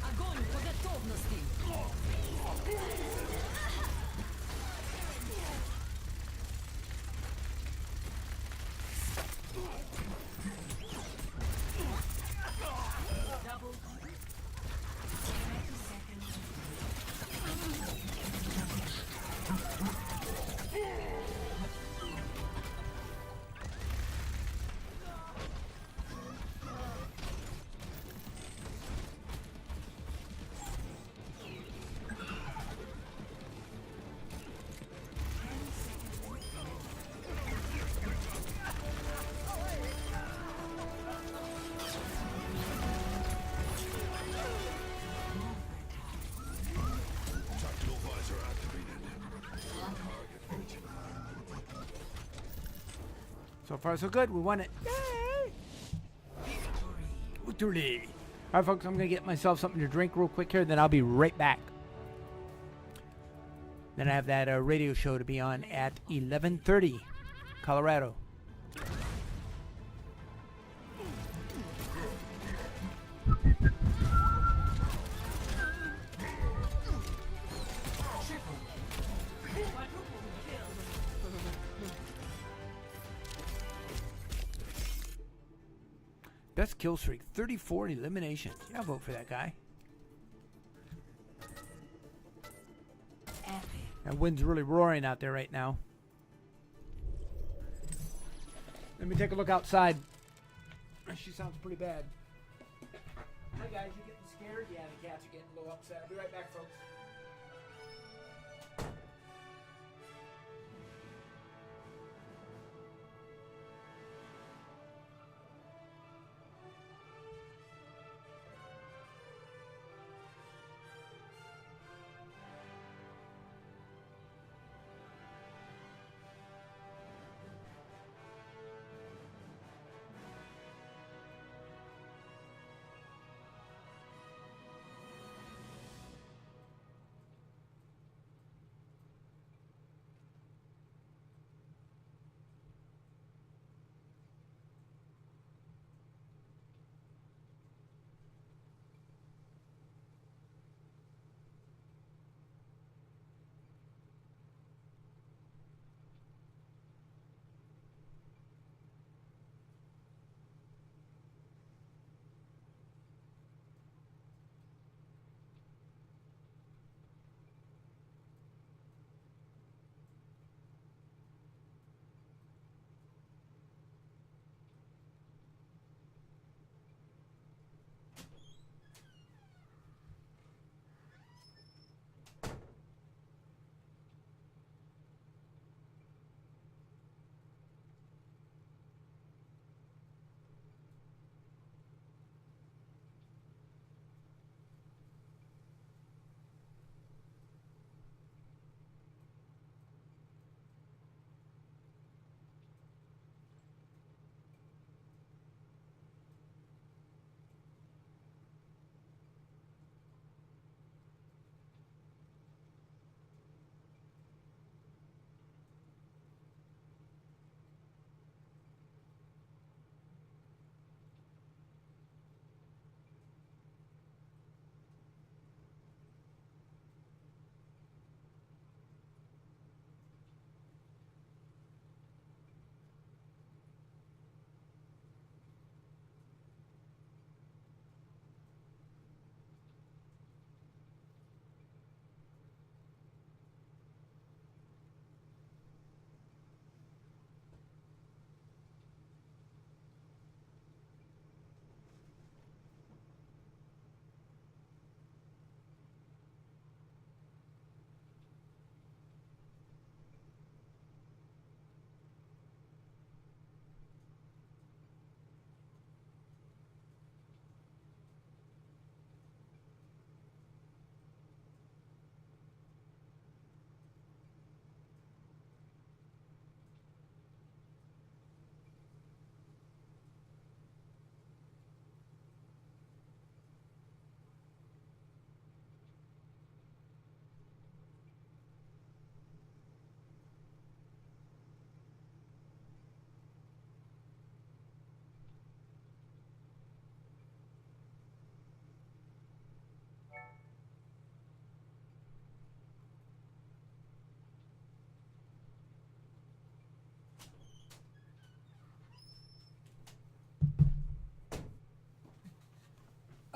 Огонь по готовности! So far, so good. We won it. Yay! Victory! All right, folks, I'm going to get myself something to drink real quick here, then I'll be right back. Then I have that radio show to be on at 11:30, Colorado. Best kill streak, 34 eliminations. Yeah, I'll vote for that guy. That wind's really roaring out there right now. Let me take a look outside. She sounds pretty bad. Hi guys, you getting scared? Yeah, the cats are getting a little upset. I'll be right back, folks.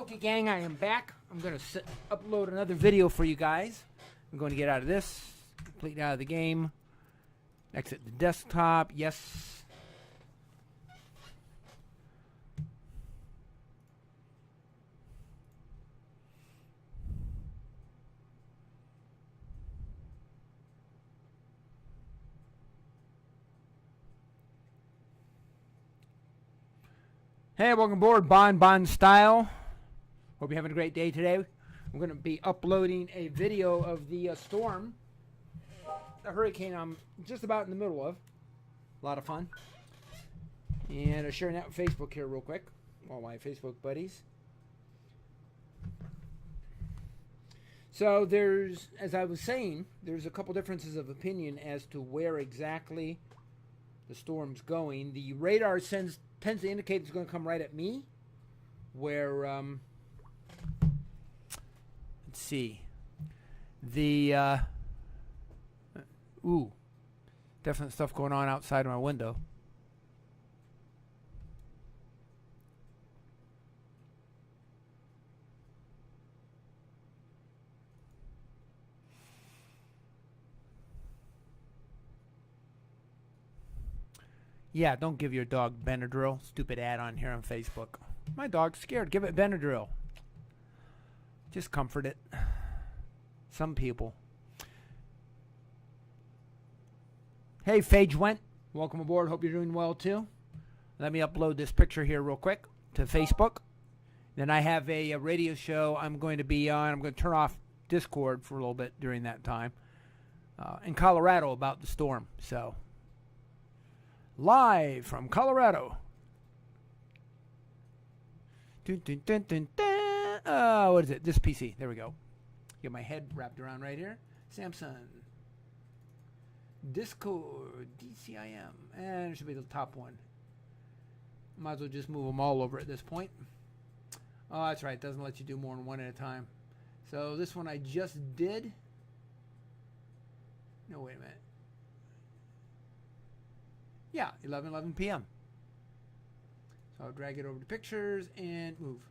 Okay, gang, I am back. I'm going to upload another video for you guys. I'm going to get out of this, completely out of the game, exit the desktop. Yes. Hey, welcome aboard Bon Style. Hope you're having a great day today. I'm going to be uploading a video of the storm, the hurricane I'm just about in the middle of. A lot of fun. And I'm sharing that with Facebook here real quick. All my Facebook buddies. So there's, as I was saying, there's a couple differences of opinion as to where exactly the storm's going. The radar tends to indicate it's going to come right at me. Where, let's see. The, definite stuff going on outside of my window. Yeah, don't give your dog Benadryl. Stupid ad on here on Facebook. My dog's scared. Give it Benadryl. Just comfort it. Some people. Hey, Phage Went. Welcome aboard. Hope you're doing well, too. Let me upload this picture here real quick to Facebook. Then I have a radio show I'm going to be on. I'm going to turn off Discord for a little bit during that time. In Colorado about the storm. So, live from Colorado. Dun, dun, dun, dun, dun. What is it? This PC. There we go. Get my head wrapped around right here. Samsung. Discord. DCIM. And it should be the top one. Might as well just move them all over at this point. Oh, that's right. It doesn't let you do more than one at a time. So this one I just did. No, wait a minute. Yeah, 11 p.m. So I'll drag it over to pictures and move.